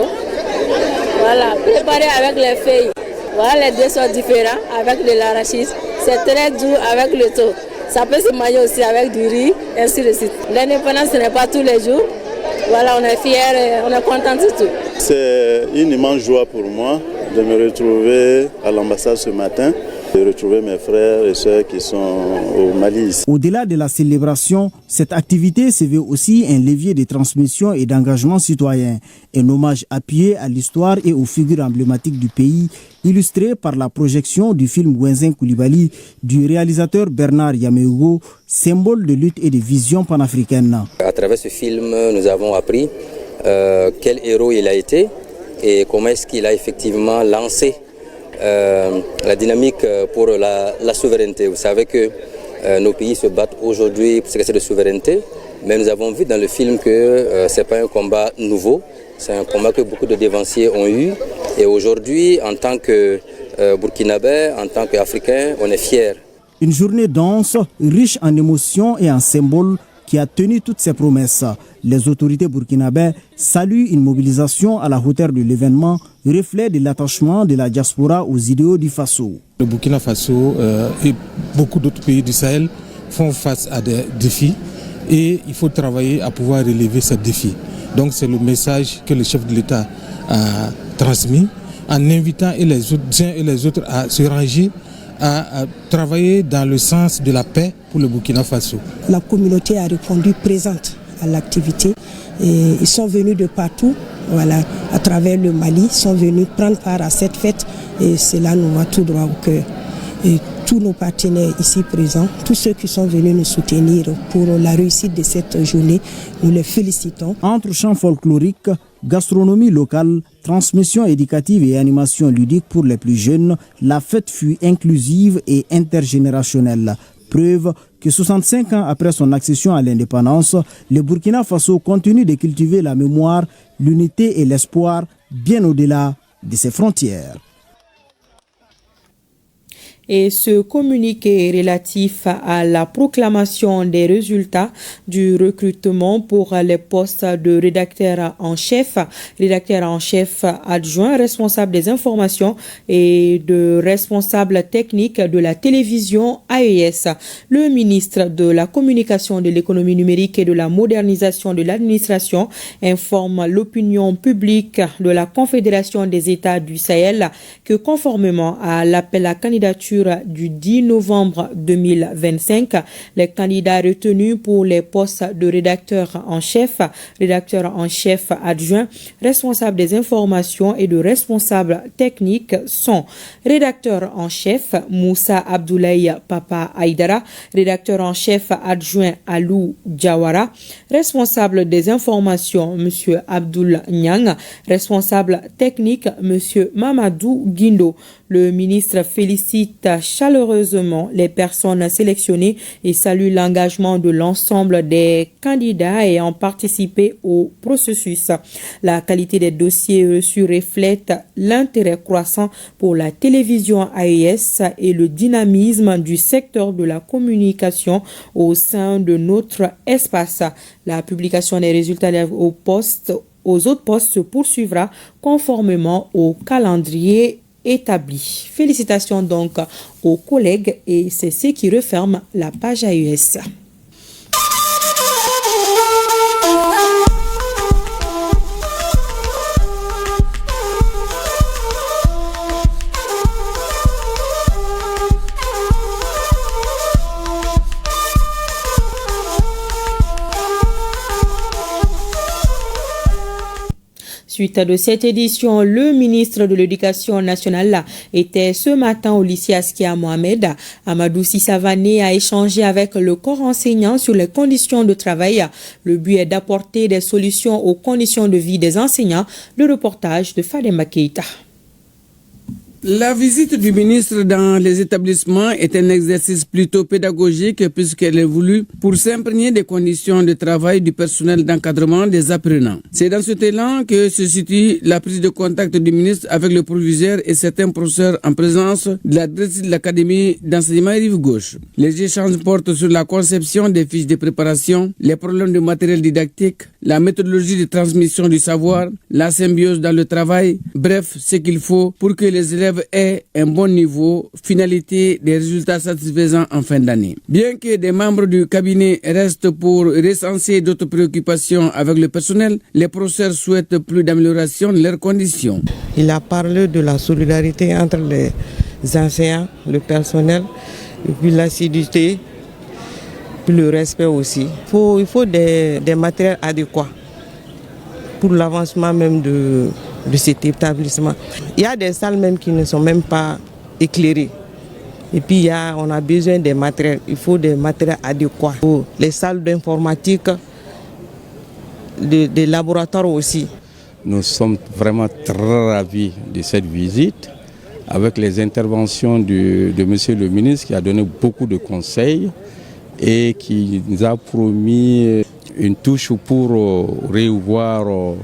Voilà, préparé avec les feuilles. Voilà, les deux sont différents avec de l'arachide. C'est très doux avec le thon. Ça peut se manger aussi avec du riz, ainsi de suite. L'indépendance, ce n'est pas tous les jours. Voilà, on est fiers, on est contents de tout. C'est une immense joie pour moi de me retrouver à l'ambassade ce matin, de retrouver mes frères et sœurs qui sont au Mali. Au-delà de la célébration, cette activité se veut aussi un levier de transmission et d'engagement citoyen, un hommage appuyé à l'histoire et aux figures emblématiques du pays, illustré par la projection du film Gwenzen Koulibaly du réalisateur Bernard Yaméougo, symbole de lutte et de vision panafricaine. À travers ce film, nous avons appris quel héros il a été et comment est-ce qu'il a effectivement lancé la dynamique pour la souveraineté. Vous savez que nos pays se battent aujourd'hui pour ce qui est de souveraineté, mais nous avons vu dans le film que ce n'est pas un combat nouveau, c'est un combat que beaucoup de dévanciers ont eu. Et aujourd'hui, en tant que Burkinabé, en tant qu'Africains, on est fiers. Une journée dense, riche en émotions et en symboles, qui a tenu toutes ses promesses. Les autorités burkinabées saluent une mobilisation à la hauteur de l'événement, reflet de l'attachement de la diaspora aux idéaux du Faso. Le Burkina Faso et beaucoup d'autres pays du Sahel font face à des défis et il faut travailler à pouvoir relever ces défis. Donc c'est le message que le chef de l'État a transmis en invitant les uns et les autres à se ranger, à travailler dans le sens de la paix pour le Burkina Faso. La communauté a répondu présente à l'activité et ils sont venus de partout, voilà, à travers le Mali, ils sont venus prendre part à cette fête et cela nous va tout droit au cœur. Et tous nos partenaires ici présents, tous ceux qui sont venus nous soutenir pour la réussite de cette journée, nous les félicitons. Entre chants folkloriques, gastronomie locale, transmission éducative et animation ludique pour les plus jeunes, la fête fut inclusive et intergénérationnelle. Preuve que 65 ans après son accession à l'indépendance, le Burkina Faso continue de cultiver la mémoire, l'unité et l'espoir bien au-delà de ses frontières. Et ce communiqué relatif à la proclamation des résultats du recrutement pour les postes de rédacteur en chef adjoint, responsable des informations et de responsable technique de la télévision AES. Le ministre de la Communication, de l'économie numérique et de la modernisation de l'administration informe l'opinion publique de la Confédération des États du Sahel que conformément à l'appel à candidature partir du 10 novembre 2025. Les candidats retenus pour les postes de rédacteur en chef adjoint, responsable des informations et de responsable technique sont rédacteur en chef Moussa Abdoulaye Papa Aïdara, rédacteur en chef adjoint Alou Diawara, responsable des informations M. Abdoul Nyang, responsable technique M. Mamadou Guindo. Le ministre félicite chaleureusement les personnes sélectionnées et salue l'engagement de l'ensemble des candidats ayant participé au processus. La qualité des dossiers reçus reflète l'intérêt croissant pour la télévision AES et le dynamisme du secteur de la communication au sein de notre espace. La publication des résultats aux autres postes se poursuivra conformément au calendrier établi. Félicitations donc aux collègues et c'est ce qui referme la page AES. Suite de cette édition, le ministre de l'Éducation nationale était ce matin au lycée Askia Mohamed. Amadou Sissavané a échangé avec le corps enseignant sur les conditions de travail. Le but est d'apporter des solutions aux conditions de vie des enseignants. Le reportage de Fadema Keita. La visite du ministre dans les établissements est un exercice plutôt pédagogique puisqu'elle est voulue pour s'imprégner des conditions de travail du personnel d'encadrement des apprenants. C'est dans cet élan que se situe la prise de contact du ministre avec le proviseur et certains professeurs en présence de la directrice de l'Académie d'enseignement Rive Gauche. Les échanges portent sur la conception des fiches de préparation, les problèmes de matériel didactique, la méthodologie de transmission du savoir, la symbiose dans le travail, bref, ce qu'il faut pour que les élèves aient un bon niveau, finalité des résultats satisfaisants en fin d'année. Bien que des membres du cabinet restent pour recenser d'autres préoccupations avec le personnel, les professeurs souhaitent plus d'amélioration de leurs conditions. Il a parlé de la solidarité entre les enseignants, le personnel, et puis l'assiduité, puis le respect aussi. Il faut des matériels adéquats pour l'avancement même de cet établissement. Il y a des salles même qui ne sont même pas éclairées. Et puis on a besoin des matériels. Il faut des matériels adéquats. Pour les salles d'informatique, des laboratoires aussi. Nous sommes vraiment très ravis de cette visite avec les interventions de Monsieur le ministre qui a donné beaucoup de conseils et qui nous a promis une touche pour revoir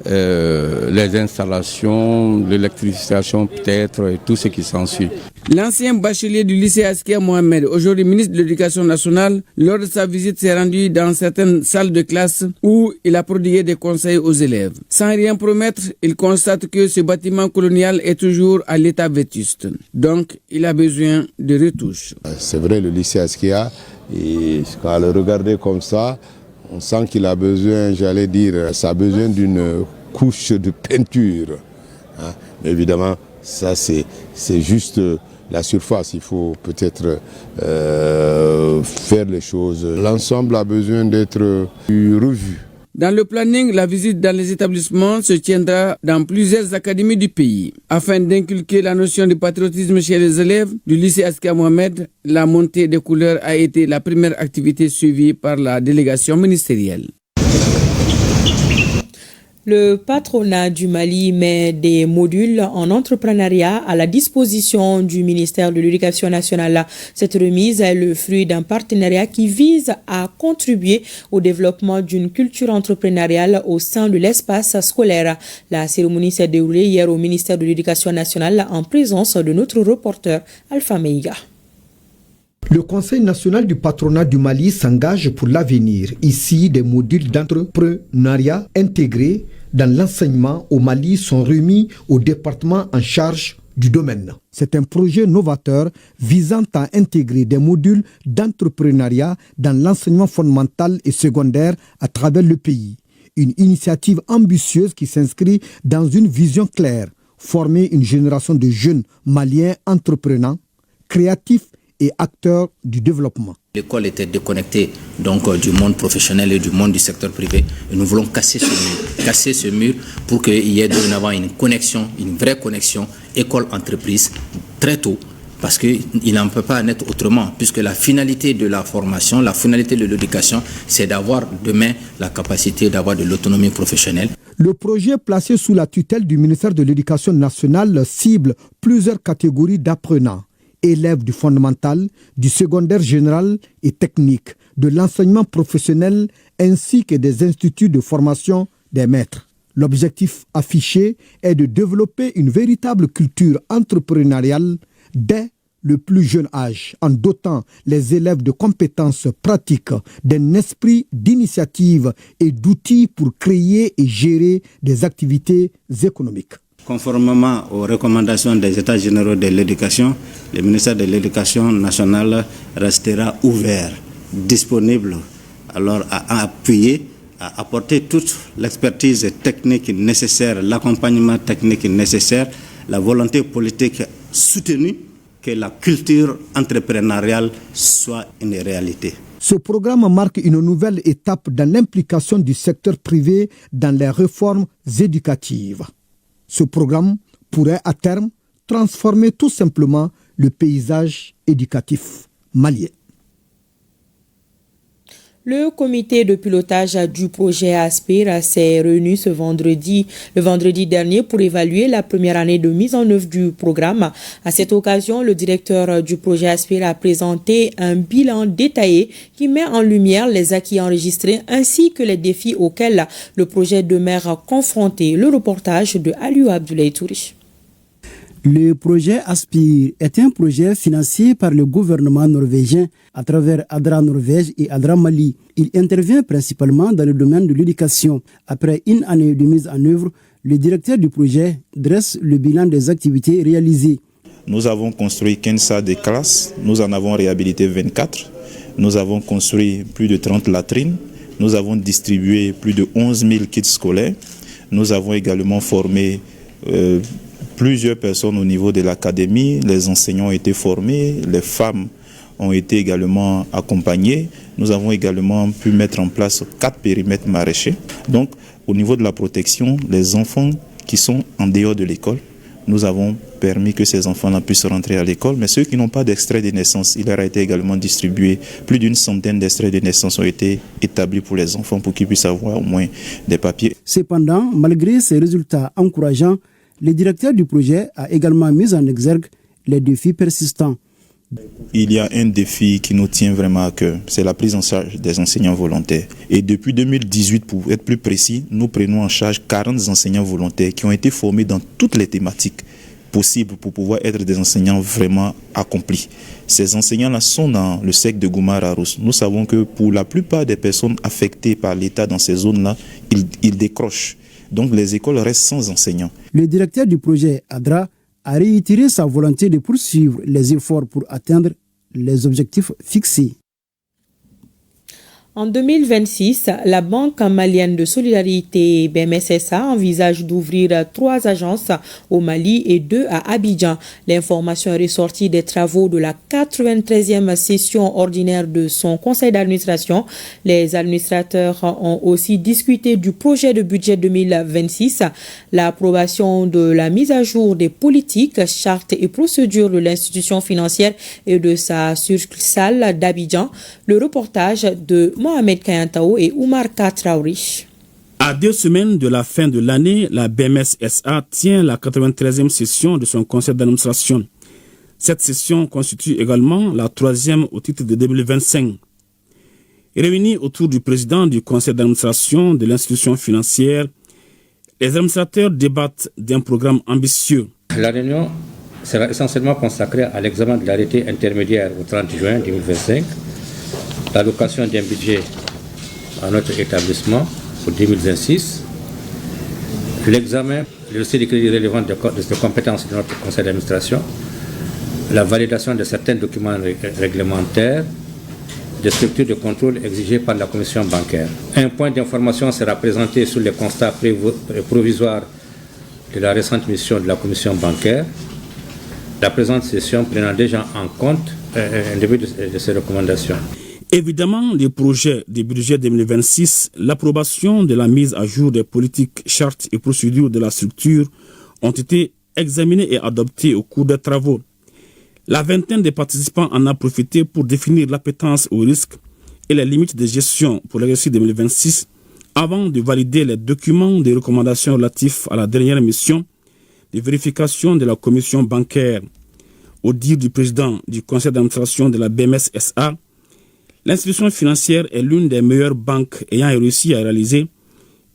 les installations, l'électrification peut-être et tout ce qui s'ensuit. L'ancien bachelier du lycée Askia Mohamed, aujourd'hui ministre de l'Éducation nationale, lors de sa visite s'est rendu dans certaines salles de classe où il a prodigué des conseils aux élèves. Sans rien promettre, il constate que ce bâtiment colonial est toujours à l'état vétuste. Donc, il a besoin de retouches. C'est vrai, le lycée Askia, et quand le regarder comme ça, on sent qu'il a besoin, j'allais dire, ça a besoin d'une couche de peinture. Hein. Mais évidemment, ça c'est juste la surface. Il faut peut-être faire les choses. L'ensemble a besoin d'être revu. Dans le planning, la visite dans les établissements se tiendra dans plusieurs académies du pays. Afin d'inculquer la notion de patriotisme chez les élèves du lycée Askia Mohamed, la montée des couleurs a été la première activité suivie par la délégation ministérielle. Le patronat du Mali met des modules en entrepreneuriat à la disposition du ministère de l'Éducation nationale. Cette remise est le fruit d'un partenariat qui vise à contribuer au développement d'une culture entrepreneuriale au sein de l'espace scolaire. La cérémonie s'est déroulée hier au ministère de l'Éducation nationale en présence de notre reporter Alpha Meiga. Le Conseil national du patronat du Mali s'engage pour l'avenir. Ici, des modules d'entrepreneuriat intégrés dans l'enseignement au Mali sont remis au département en charge du domaine. C'est un projet novateur visant à intégrer des modules d'entrepreneuriat dans l'enseignement fondamental et secondaire à travers le pays. Une initiative ambitieuse qui s'inscrit dans une vision claire, former une génération de jeunes Maliens entreprenants, créatifs et acteurs du développement. L'école était déconnectée donc du monde professionnel et du monde du secteur privé. Et nous voulons casser ce mur pour qu'il y ait dorénavant une connexion, une vraie connexion école-entreprise très tôt. Parce qu'il n'en peut pas en être autrement, puisque la finalité de la formation, la finalité de l'éducation, c'est d'avoir demain la capacité d'avoir de l'autonomie professionnelle. Le projet placé sous la tutelle du ministère de l'Éducation nationale cible plusieurs catégories d'apprenants, élèves du fondamental, du secondaire général et technique, de l'enseignement professionnel ainsi que des instituts de formation des maîtres. L'objectif affiché est de développer une véritable culture entrepreneuriale dès le plus jeune âge, en dotant les élèves de compétences pratiques, d'un esprit d'initiative et d'outils pour créer et gérer des activités économiques. Conformément aux recommandations des États généraux de l'éducation, le ministère de l'Éducation nationale restera ouvert, disponible alors à appuyer, à apporter toute l'expertise technique nécessaire, l'accompagnement technique nécessaire, la volonté politique soutenue, que la culture entrepreneuriale soit une réalité. Ce programme marque une nouvelle étape dans l'implication du secteur privé dans les réformes éducatives. Ce programme pourrait à terme transformer tout simplement le paysage éducatif malien. Le comité de pilotage du projet Aspire s'est réuni le vendredi dernier pour évaluer la première année de mise en œuvre du programme. À cette occasion, le directeur du projet Aspire a présenté un bilan détaillé qui met en lumière les acquis enregistrés ainsi que les défis auxquels le projet demeure confronté. Le reportage de Aliou Abdoulaye Touri. Le projet Aspire est un projet financé par le gouvernement norvégien à travers ADRA Norvège et ADRA Mali. Il intervient principalement dans le domaine de l'éducation. Après une année de mise en œuvre, le directeur du projet dresse le bilan des activités réalisées. Nous avons construit 15 salles de classe, nous en avons réhabilité 24. Nous avons construit plus de 30 latrines. Nous avons distribué plus de 11 000 kits scolaires. Nous avons également formé plusieurs personnes au niveau de l'académie, les enseignants ont été formés, les femmes ont été également accompagnées. Nous avons également pu mettre en place 4 périmètres maraîchers. Donc, au niveau de la protection, les enfants qui sont en dehors de l'école, nous avons permis que ces enfants-là puissent rentrer à l'école. Mais ceux qui n'ont pas d'extrait de naissance, il leur a été également distribué. Plus d'une centaine d'extraits de naissance ont été établis pour les enfants pour qu'ils puissent avoir au moins des papiers. Cependant, malgré ces résultats encourageants, le directeur du projet a également mis en exergue les défis persistants. Il y a un défi qui nous tient vraiment à cœur, c'est la prise en charge des enseignants volontaires. Et depuis 2018, pour être plus précis, nous prenons en charge 40 enseignants volontaires qui ont été formés dans toutes les thématiques possibles pour pouvoir être des enseignants vraiment accomplis. Ces enseignants-là sont dans le secteur de Goumara-Rousse. Nous savons que pour la plupart des personnes affectées par l'État dans ces zones-là, ils décrochent. Donc les écoles restent sans enseignants. Le directeur du projet ADRA a réitéré sa volonté de poursuivre les efforts pour atteindre les objectifs fixés. En 2026, la Banque malienne de solidarité BMSSA envisage d'ouvrir 3 agences au Mali et 2 à Abidjan. L'information est ressortie des travaux de la 93e session ordinaire de son conseil d'administration. Les administrateurs ont aussi discuté du projet de budget 2026, l'approbation de la mise à jour des politiques, chartes et procédures de l'institution financière et de sa succursale d'Abidjan. Le reportage de Mohamed Kayantao et Oumar Katraouri. À 2 semaines de la fin de l'année, la BMSSA tient la 93e session de son conseil d'administration. Cette session constitue également la 3e au titre de 2025. Réunis autour du président du conseil d'administration de l'institution financière, les administrateurs débattent d'un programme ambitieux. La réunion sera essentiellement consacrée à l'examen de l'arrêté intermédiaire au 30 juin 2025, l'allocation d'un budget à notre établissement pour 2026, l'examen du dossier de crédit relevant de compétences de notre conseil d'administration, la validation de certains documents réglementaires, des structures de contrôle exigées par la commission bancaire. Un point d'information sera présenté sur les constats provisoires de la récente mission de la commission bancaire. La présente session prenant déjà en compte un début de ces recommandations. Évidemment, les projets du budget 2026, l'approbation de la mise à jour des politiques, chartes et procédures de la structure ont été examinés et adoptés au cours des travaux. La vingtaine des participants en a profité pour définir l'appétence au risque et les limites de gestion pour l'exercice 2026 avant de valider les documents des recommandations relatifs à la dernière mission de vérification de la commission bancaire. Au dire du président du conseil d'administration de la BMS SA, l'institution financière est l'une des meilleures banques ayant réussi à réaliser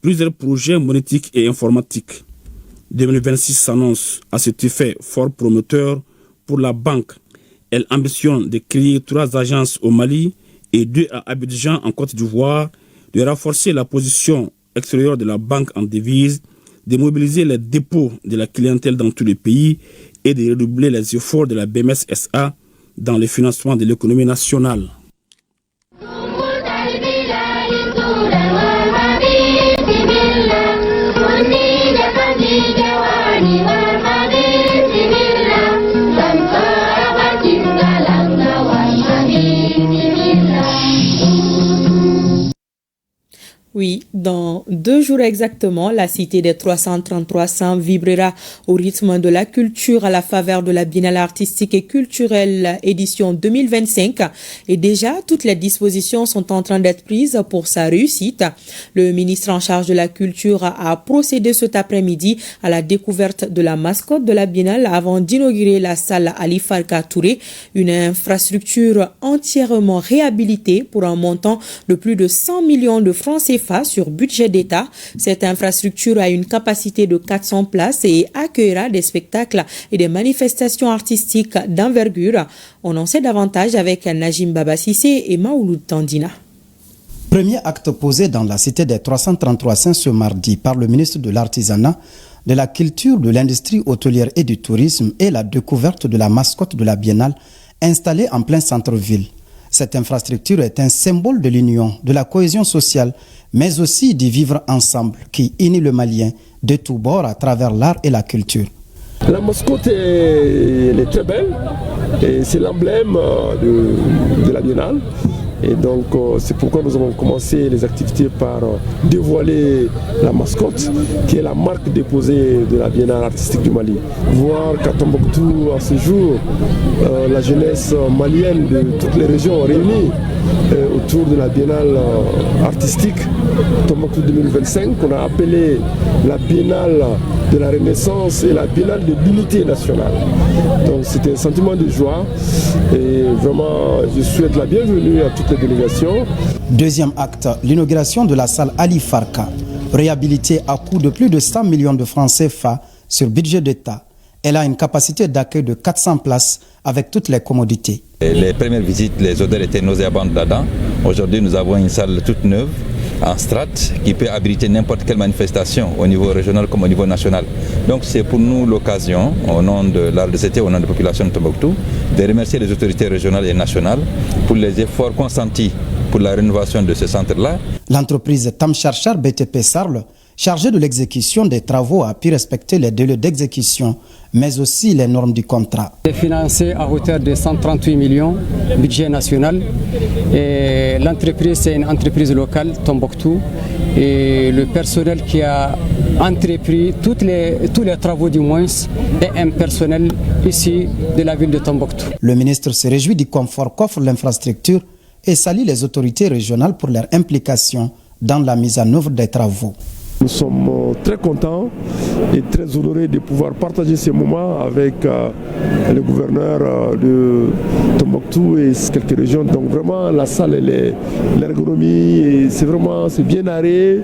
plusieurs projets monétiques et informatiques. 2026 s'annonce à cet effet fort prometteur pour la banque. Elle ambitionne de créer 3 agences au Mali et 2 à Abidjan en Côte d'Ivoire, de renforcer la position extérieure de la banque en devise, de mobiliser les dépôts de la clientèle dans tout le pays et de redoubler les efforts de la BMS SA dans le financement de l'économie nationale. Oui, dans 2 jours exactement, la cité des 333 vibrera au rythme de la culture à la faveur de la Biennale artistique et culturelle édition 2025. Et déjà, toutes les dispositions sont en train d'être prises pour sa réussite. Le ministre en charge de la culture a procédé cet après-midi à la découverte de la mascotte de la Biennale avant d'inaugurer la salle Ali Farka Touré, une infrastructure entièrement réhabilitée pour un montant de plus de 100 millions de francs CFA sur budget d'État. Cette infrastructure a une capacité de 400 places et accueillera des spectacles et des manifestations artistiques d'envergure. On en sait davantage avec Najim Baba Sissé et Maouloud Tandina. Premier acte posé dans la cité des 333 ce mardi par le ministre de l'Artisanat, de la Culture, de l'Industrie hôtelière et du Tourisme et la découverte de la mascotte de la Biennale installée en plein centre-ville. Cette infrastructure est un symbole de l'union, de la cohésion sociale, mais aussi du vivre ensemble qui unit le Malien de tous bords à travers l'art et la culture. La mascotte elle est très belle et c'est l'emblème de la Biennale. Et donc c'est pourquoi nous avons commencé les activités par dévoiler la mascotte qui est la marque déposée de la Biennale artistique du Mali. Voir qu'à Tombouctou, à ce jour, la jeunesse malienne de toutes les régions réunies autour de la Biennale artistique Tombouctou 2025 qu'on a appelé la Biennale de la Renaissance et la Biennale de l'unité nationale. Donc c'était un sentiment de joie et vraiment je souhaite la bienvenue à toutes les délégations. Deuxième acte, l'inauguration de la salle Ali Farka, réhabilitée à coût de plus de 100 millions de francs CFA sur budget d'État. Elle a une capacité d'accueil de 400 places avec toutes les commodités. Les premières visites, les odeurs étaient nauséabondes là-dedans. Aujourd'hui, nous avons une salle toute neuve, en strate, qui peut abriter n'importe quelle manifestation au niveau régional comme au niveau national. Donc c'est pour nous l'occasion, au nom de l'ARDCT, au nom de la population de Tombouctou, de remercier les autorités régionales et nationales pour les efforts consentis pour la rénovation de ce centre-là. L'entreprise Tamcharchar BTP Sarl, chargée de l'exécution des travaux, a pu respecter les délais d'exécution, mais aussi les normes du contrat. C'est financé à hauteur de 138 millions, budget national. L'entreprise, c'est une entreprise locale, Tombouctou. Et le personnel qui a entrepris tous les travaux du moins est un personnel ici de la ville de Tombouctou. Le ministre se réjouit du confort qu'offre l'infrastructure et salue les autorités régionales pour leur implication dans la mise en œuvre des travaux. Nous sommes très contents et très honorés de pouvoir partager ces moments avec le gouverneur de Tombouctou et quelques régions. Donc vraiment la salle, l'ergonomie, c'est bien arrêté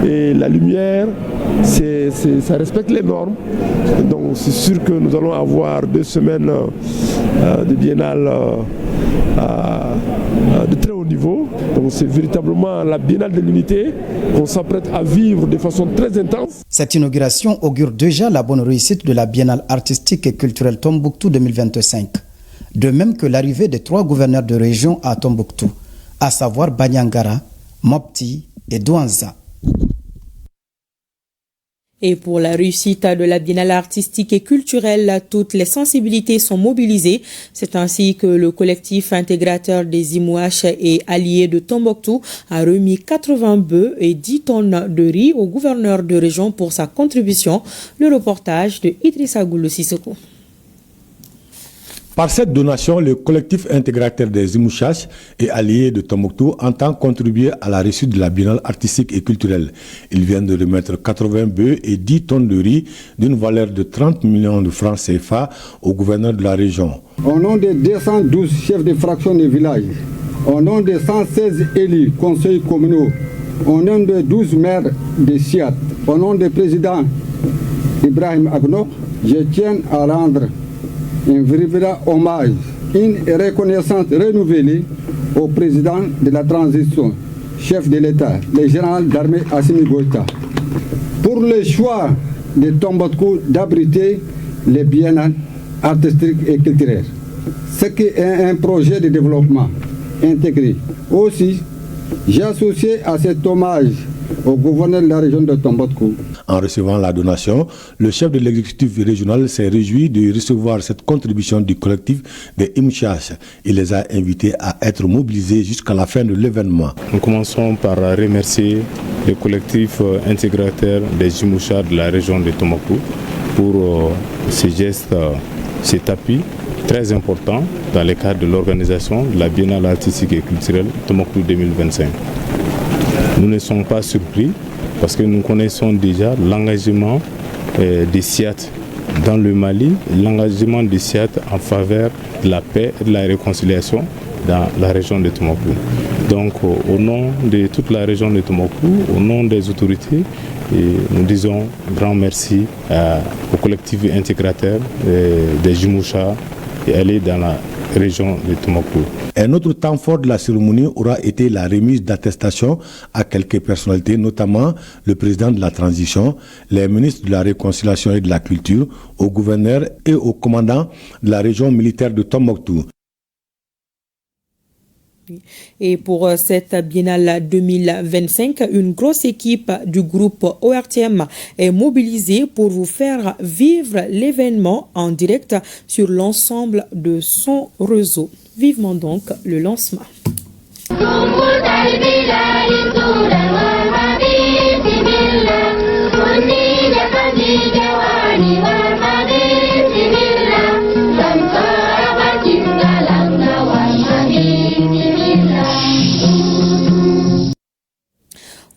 et la lumière, ça respecte les normes. Donc c'est sûr que nous allons avoir 2 semaines de biennale de très haut niveau. Donc c'est véritablement la Biennale de l'unité qu'on s'apprête à vivre de façon très intense. Cette inauguration augure déjà la bonne réussite de la Biennale artistique et culturelle Tombouctou 2025. De même que l'arrivée des 3 gouverneurs de région à Tombouctou, à savoir Banyangara, Mopti et Douanza. Et pour la réussite de la Biennale artistique et culturelle, toutes les sensibilités sont mobilisées. C'est ainsi que le collectif intégrateur des Imouaches et alliés de Tombouctou a remis 80 bœufs et 10 tonnes de riz au gouverneur de région pour sa contribution. Le reportage de Idrissa Goulou Sissoko. Par cette donation, le collectif intégrateur des Imouaches et alliés de Tombouctou entend contribuer à la réussite de la Biennale artistique et culturelle. Ils viennent de remettre 80 bœufs et 10 tonnes de riz d'une valeur de 30 millions de francs CFA au gouverneur de la région. Au nom des 212 chefs de fraction des villages, au nom des 116 élus conseils communaux, au nom des 12 maires de SIAT, au nom du président Ibrahim Agno, je tiens à rendre un véritable hommage, une reconnaissance renouvelée au président de la transition, chef de l'État, le général d'armée Assimi Goïta, pour le choix de Tombouctou d'abriter les biennales artistiques et culturelles. Ce qui est un projet de développement intégré. Aussi, j'ai associé à cet hommage au gouverneur de la région de Tombouctou. En recevant la donation, le chef de l'exécutif régional s'est réjoui de recevoir cette contribution du collectif des Imouaches. Il les a invités à être mobilisés jusqu'à la fin de l'événement. Nous commençons par remercier le collectif intégrateur des Imouaches de la région de Tombouctou pour ces gestes, cet appui très important dans le cadre de l'organisation de la Biennale artistique et culturelle Tombouctou 2025. Nous ne sommes pas surpris parce que nous connaissons déjà l'engagement des SIAT dans le Mali, l'engagement des SIAT en faveur de la paix et de la réconciliation dans la région de Tombouctou. Donc au nom de toute la région de Tombouctou, au nom des autorités, nous disons grand merci au collectif intégrateur des Imouaches et aller dans la région de Tombouctou. Un autre temps fort de la cérémonie aura été la remise d'attestations à quelques personnalités, notamment le président de la transition, les ministres de la réconciliation et de la culture, au gouverneur et au commandant de la région militaire de Tombouctou. Et pour cette Biennale 2025, une grosse équipe du groupe ORTM est mobilisée pour vous faire vivre l'événement en direct sur l'ensemble de son réseau. Vivement donc le lancement.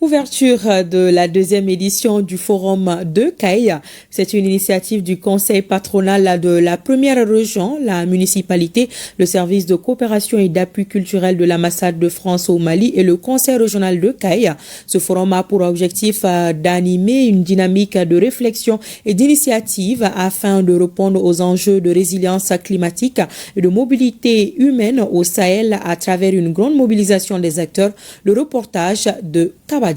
Ouverture de la deuxième édition du Forum de Caille. C'est une initiative du Conseil patronal de la première région, la municipalité, le service de coopération et d'appui culturel de l'ambassade de France au Mali et le Conseil régional de Caille. Ce forum a pour objectif d'animer une dynamique de réflexion et d'initiative afin de répondre aux enjeux de résilience climatique et de mobilité humaine au Sahel à travers une grande mobilisation des acteurs. Le reportage de Kabadjara.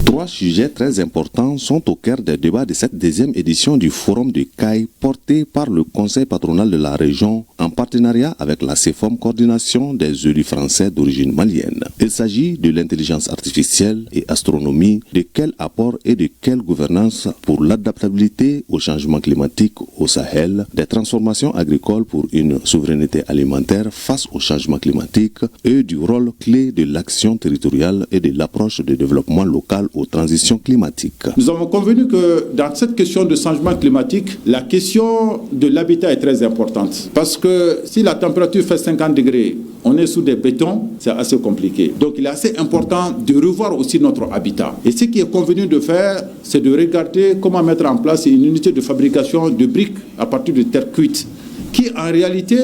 Trois sujets très importants sont au cœur des débats de cette deuxième édition du Forum de Caille porté par le Conseil patronal de la région en partenariat avec la CEFOM Coordination des élus français d'origine malienne. Il s'agit de l'intelligence artificielle et astronomie, de quel apport et de quelle gouvernance pour l'adaptabilité au changement climatique au Sahel, des transformations agricoles pour une souveraineté alimentaire face au changement climatique et du rôle clé de l'action territoriale et de l'approche de développement local aux transitions climatiques. Nous avons convenu que dans cette question de changement climatique, la question de l'habitat est très importante. Parce que si la température fait 50 degrés, on est sous des bétons, c'est assez compliqué. Donc il est assez important de revoir aussi notre habitat. Et ce qui est convenu de faire, c'est de regarder comment mettre en place une unité de fabrication de briques à partir de terre cuite, qui en réalité,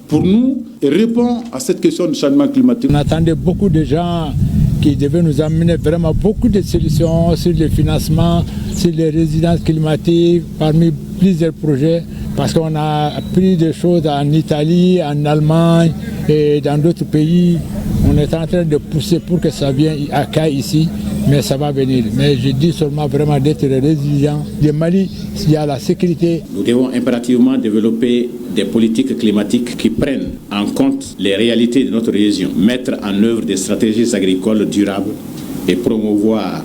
pour nous, répond à cette question du changement climatique. On attendait beaucoup de gens qui devaient nous amener vraiment beaucoup de solutions sur le financement, sur les résidences climatiques, parmi plusieurs projets, parce qu'on a appris des choses en Italie, en Allemagne et dans d'autres pays. On est en train de pousser pour que ça vienne à Caille ici, mais ça va venir. Mais je dis seulement vraiment d'être résilient. Le Mali, il y a la sécurité. Nous devons impérativement développer des politiques climatiques qui prennent en compte les réalités de notre région, mettre en œuvre des stratégies agricoles durables et promouvoir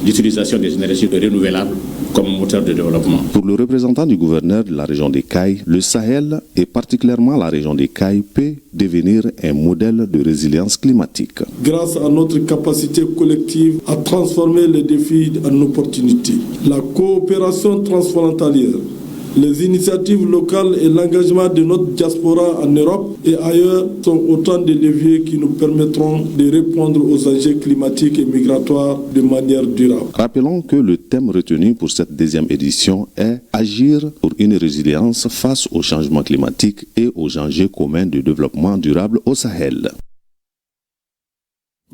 d'utilisation des énergies renouvelables comme moteur de développement. Pour le représentant du gouverneur de la région des Cailles, le Sahel et particulièrement la région des Cailles peut devenir un modèle de résilience climatique. Grâce à notre capacité collective à transformer les défis en opportunités, la coopération transfrontalière, les initiatives locales et l'engagement de notre diaspora en Europe et ailleurs sont autant de leviers qui nous permettront de répondre aux enjeux climatiques et migratoires de manière durable. Rappelons que le thème retenu pour cette deuxième édition est « Agir pour une résilience face au changement climatique et aux enjeux communs de développement durable au Sahel ».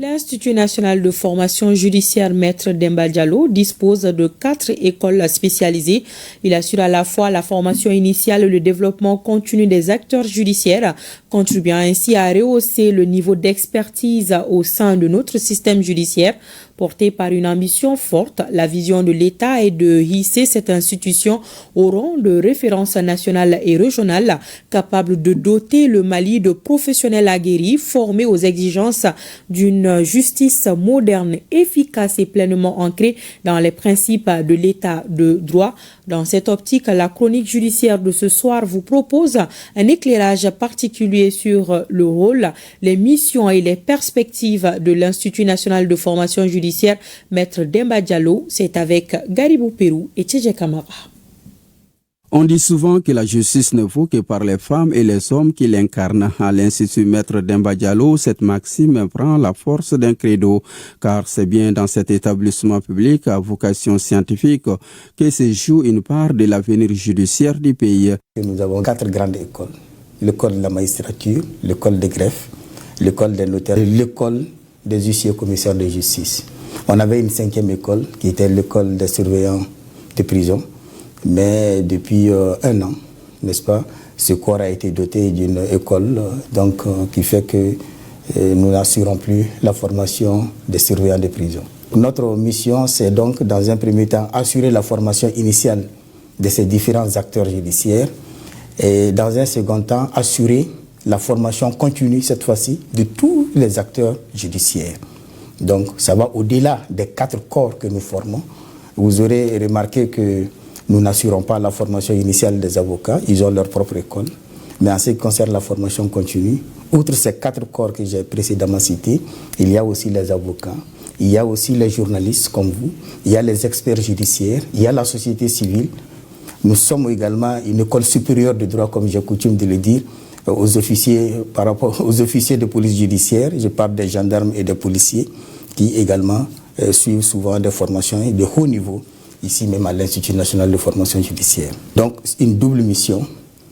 L'Institut national de formation judiciaire Maître Demba Diallo dispose de 4 écoles spécialisées. Il assure à la fois la formation initiale et le développement continu des acteurs judiciaires, contribuant ainsi à rehausser le niveau d'expertise au sein de notre système judiciaire. Porté par une ambition forte, la vision de l'État est de hisser cette institution au rang de référence nationale et régionale, capable de doter le Mali de professionnels aguerris, formés aux exigences d'une justice moderne, efficace et pleinement ancrée dans les principes de l'État de droit. Dans cette optique, la chronique judiciaire de ce soir vous propose un éclairage particulier sur le rôle, les missions et les perspectives de l'Institut national de formation judiciaire Maître Demba Diallo. C'est avec Garibou Pérou et Tchédje Kamara. On dit souvent que la justice ne vaut que par les femmes et les hommes qui l'incarnent. À l'Institut Maître Demba Diallo, cette maxime prend la force d'un credo, car c'est bien dans cet établissement public à vocation scientifique que se joue une part de l'avenir judiciaire du pays. Nous avons 4 grandes écoles. L'école de la magistrature, l'école des greffes, l'école des notaires, l'école des huissiers commissaires de justice. On avait une 5e école qui était l'école des surveillants de prison. Mais depuis 1 an, n'est-ce pas, ce corps a été doté d'une école qui fait que nous n'assurons plus la formation des surveillants de prison. Notre mission, c'est donc, dans un premier temps, assurer la formation initiale de ces différents acteurs judiciaires et, dans un second temps, assurer la formation continue, cette fois-ci, de tous les acteurs judiciaires. Donc, ça va au-delà des 4 corps que nous formons. Vous aurez remarqué que nous n'assurons pas la formation initiale des avocats, ils ont leur propre école. Mais en ce qui concerne la formation continue, outre ces 4 corps que j'ai précédemment cités, il y a aussi les avocats, il y a aussi les journalistes comme vous, il y a les experts judiciaires, il y a la société civile. Nous sommes également une école supérieure de droit, comme j'ai coutume de le dire, aux officiers, par rapport aux officiers de police judiciaire. Je parle des gendarmes et des policiers qui également suivent souvent des formations de haut niveau, ici même à l'Institut national de formation judiciaire. Donc, une double mission,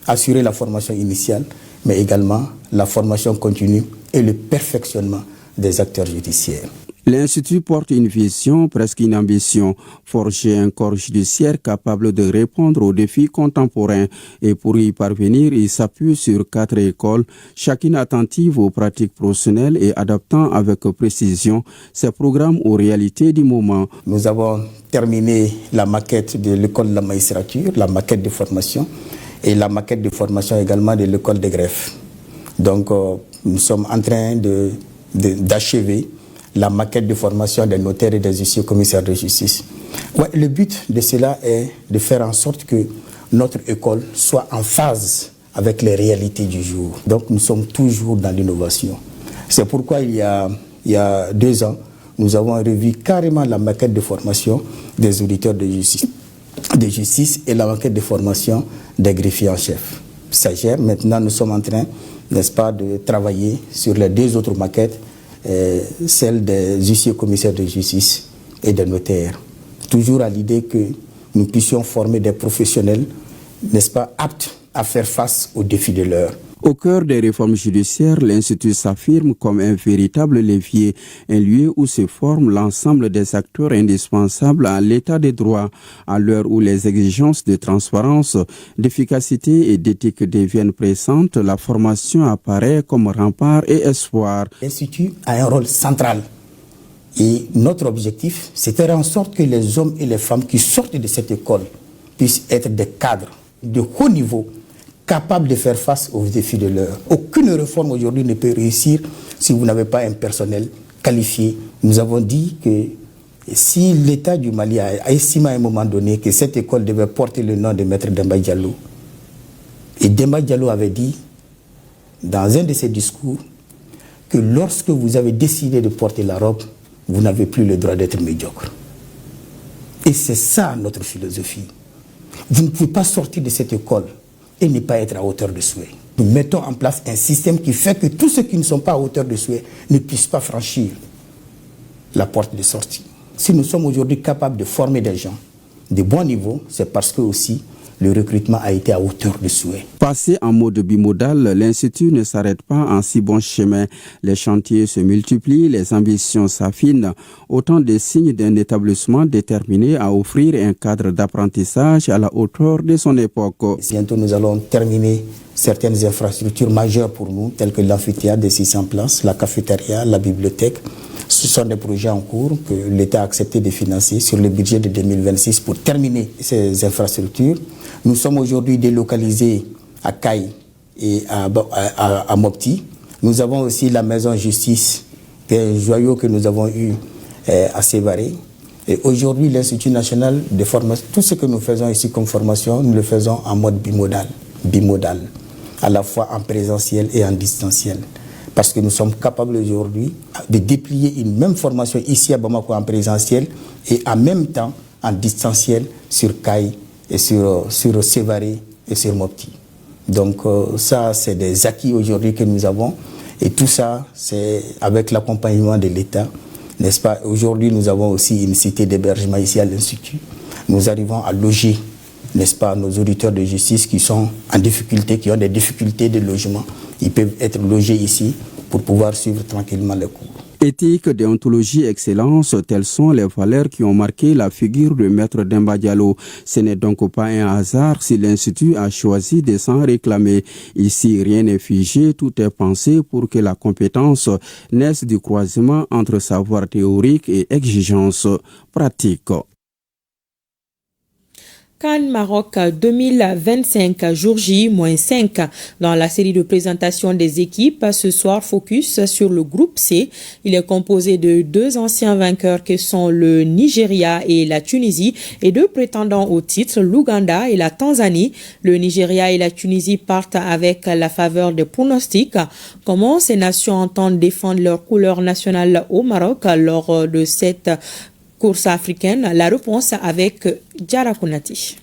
assurer la formation initiale, mais également la formation continue et le perfectionnement des acteurs judiciaires. L'Institut porte une vision, presque une ambition, forger un corps judiciaire capable de répondre aux défis contemporains. Et pour y parvenir, il s'appuie sur 4 écoles, chacune attentive aux pratiques professionnelles et adaptant avec précision ses programmes aux réalités du moment. Nous avons terminé la maquette de l'école de la magistrature, la maquette de formation, et la maquette de formation également de l'école des greffes. Donc, nous sommes en train d'achever la maquette de formation des notaires et des huissiers commissaires de justice. Ouais, le but de cela est de faire en sorte que notre école soit en phase avec les réalités du jour. Donc nous sommes toujours dans l'innovation. C'est pourquoi il y a 2 ans, nous avons revu carrément la maquette de formation des auditeurs de justice et la maquette de formation des greffiers en chef. Stagiaires, maintenant nous sommes en train, n'est-ce pas, de travailler sur les 2 autres maquettes, celle des huissiers commissaires de justice et des notaires. Toujours à l'idée que nous puissions former des professionnels, n'est-ce pas, aptes à faire face aux défis de l'heure. Au cœur des réformes judiciaires, l'Institut s'affirme comme un véritable levier, un lieu où se forment l'ensemble des acteurs indispensables à l'état des droits. À l'heure où les exigences de transparence, d'efficacité et d'éthique deviennent pressantes, la formation apparaît comme rempart et espoir. L'Institut a un rôle central. Et notre objectif, c'est de faire en sorte que les hommes et les femmes qui sortent de cette école puissent être des cadres de haut niveau, capables de faire face aux défis de l'heure. Aucune réforme aujourd'hui ne peut réussir si vous n'avez pas un personnel qualifié. Nous avons dit que Et si l'État du Mali a estimé à un moment donné que cette école devait porter le nom de Maître Demba Diallo, et Demba Diallo avait dit, dans un de ses discours, que lorsque vous avez décidé de porter la robe, vous n'avez plus le droit d'être médiocre. Et c'est ça notre philosophie. Vous ne pouvez pas sortir de cette école et ne pas être à hauteur de souhait. Nous mettons en place un système qui fait que tous ceux qui ne sont pas à hauteur de souhait ne puissent pas franchir la porte de sortie. Si nous sommes aujourd'hui capables de former des gens de bon niveau, c'est parce que aussi le recrutement a été à hauteur de souhait. Passé en mode bimodal, l'Institut ne s'arrête pas en si bon chemin. Les chantiers se multiplient, les ambitions s'affinent. Autant de signes d'un établissement déterminé à offrir un cadre d'apprentissage à la hauteur de son époque. Bientôt, nous allons terminer certaines infrastructures majeures pour nous, telles que l'amphithéâtre de 600 places, la cafétéria, la bibliothèque. Ce sont des projets en cours que l'État a accepté de financer sur le budget de 2026 pour terminer ces infrastructures. Nous sommes aujourd'hui délocalisés à Caille et à Mopti. Nous avons aussi la maison justice, qui est un joyau que nous avons eu à Sévaré. Et aujourd'hui, l'Institut national de formation, tout ce que nous faisons ici comme formation, nous le faisons en mode bimodal, à la fois en présentiel et en distanciel. Parce que nous sommes capables aujourd'hui de déplier une même formation ici à Bamako en présentiel et en même temps en distanciel sur Caille et sur Sévaré et sur Mopti. Donc ça, c'est des acquis aujourd'hui que nous avons. Et tout ça, c'est avec l'accompagnement de l'État, n'est-ce pas? Aujourd'hui, nous avons aussi une cité d'hébergement ici à l'Institut. Nous arrivons à loger, n'est-ce pas, nos auditeurs de justice qui sont en difficulté, qui ont des difficultés de logement. Ils peuvent être logés ici pour pouvoir suivre tranquillement les cours. Éthique, déontologie, excellence, telles sont les valeurs qui ont marqué la figure de Maître Demba Diallo. Ce n'est donc pas un hasard si l'Institut a choisi de s'en réclamer. Ici, rien n'est figé, tout est pensé pour que la compétence naisse du croisement entre savoir théorique et exigence pratique. CAN Maroc 2025, jour J-5. Dans la série de présentation des équipes, ce soir, focus sur le groupe C. Il est composé de 2 anciens vainqueurs que sont le Nigeria et la Tunisie et 2 prétendants au titre, l'Ouganda et la Tanzanie. Le Nigeria et la Tunisie partent avec la faveur des pronostics. Comment ces nations entendent défendre leur couleur nationale au Maroc lors de cette course africaine? La réponse avec Diara Konati.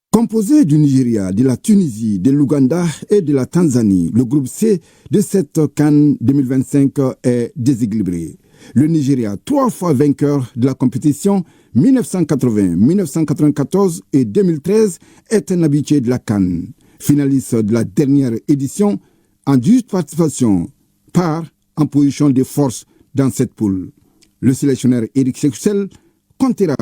Composé du Nigeria, de la Tunisie, de l'Ouganda et de la Tanzanie, le groupe C de cette CAN 2025 est déséquilibré. Le Nigeria, 3 fois vainqueur de la compétition 1980, 1994 et 2013, est un habitué de la CAN. Finaliste de la dernière édition, en 18 participations, part en position de force dans cette poule. Le sélectionneur Eric Sekoussel comptera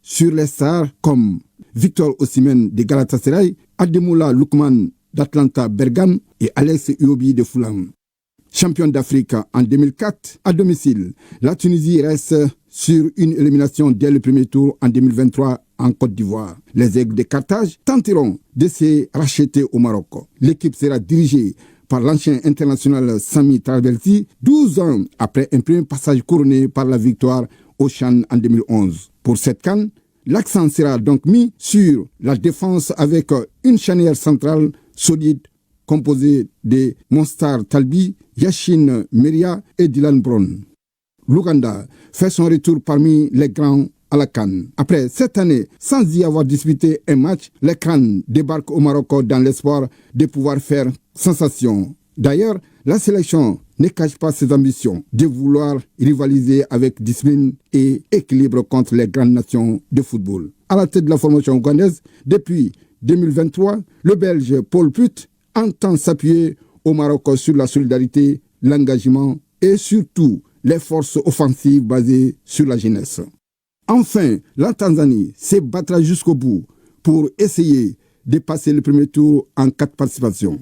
sur les stars comme Victor Osimhen de Galatasaray, Ademola Lookman d'Atlanta Bergame et Alex Iwobi de Fulham. Champion d'Afrique en 2004, à domicile, la Tunisie reste sur une élimination dès le premier tour en 2023 en Côte d'Ivoire. Les Aigles de Carthage tenteront de se racheter au Maroc. L'équipe sera dirigée par l'ancien international Sami Travelsi, 12 ans après un premier passage couronné par la victoire au CHAN en 2011. Pour cette CAN, l'accent sera donc mis sur la défense avec une charnière centrale solide composée de Monstar Talbi, Yacine Meria et Dylan Brown. L'Ouganda fait son retour parmi les grands à la CAN. Après cette année, sans y avoir disputé un match, les CAN débarquent au Maroc dans l'espoir de pouvoir faire sensation. D'ailleurs, la sélection ne cache pas ses ambitions de vouloir rivaliser avec discipline et équilibre contre les grandes nations de football. À la tête de la formation ougandaise, depuis 2023, le Belge Paul Put entend s'appuyer au Maroc sur la solidarité, l'engagement et surtout les forces offensives basées sur la jeunesse. Enfin, la Tanzanie se battra jusqu'au bout pour essayer de passer le premier tour en 4 participations.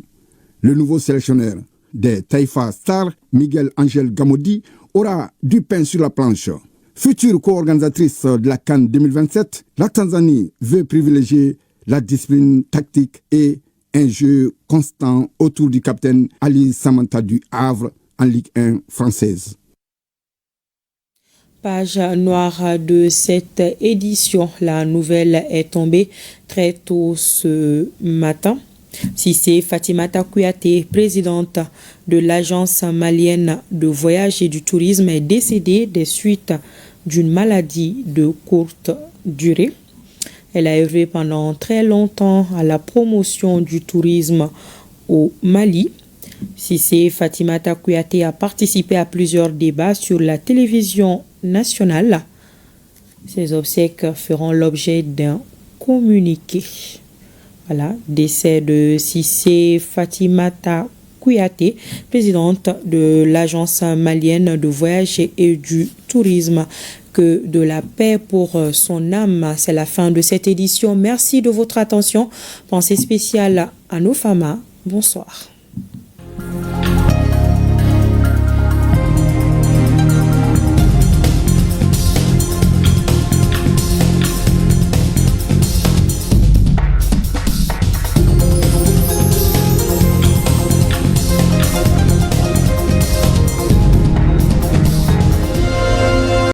Le nouveau sélectionneur des Taifa Stars, Miguel Angel Gamodi, aura du pain sur la planche. Future co-organisatrice de la CAN 2027, la Tanzanie veut privilégier la discipline tactique et un jeu constant autour du capitaine Ali Samanta du Havre en Ligue 1 française. Page noire de cette édition. La nouvelle est tombée très tôt ce matin. Cissé Fatimata Kouyaté, présidente de l'agence malienne de voyage et du tourisme, est décédée des suites d'une maladie de courte durée. Elle a œuvré pendant très longtemps à la promotion du tourisme au Mali. Cissé Fatimata Kouyaté a participé à plusieurs débats sur la télévision nationale. Ses obsèques feront l'objet d'un communiqué. Voilà, décès de Cissé Fatimata Kouyaté, présidente de l'agence malienne de voyage et du tourisme. Que de la paix pour son âme. C'est la fin de cette édition. Merci de votre attention. Pensée spéciale à nos femmes. Bonsoir.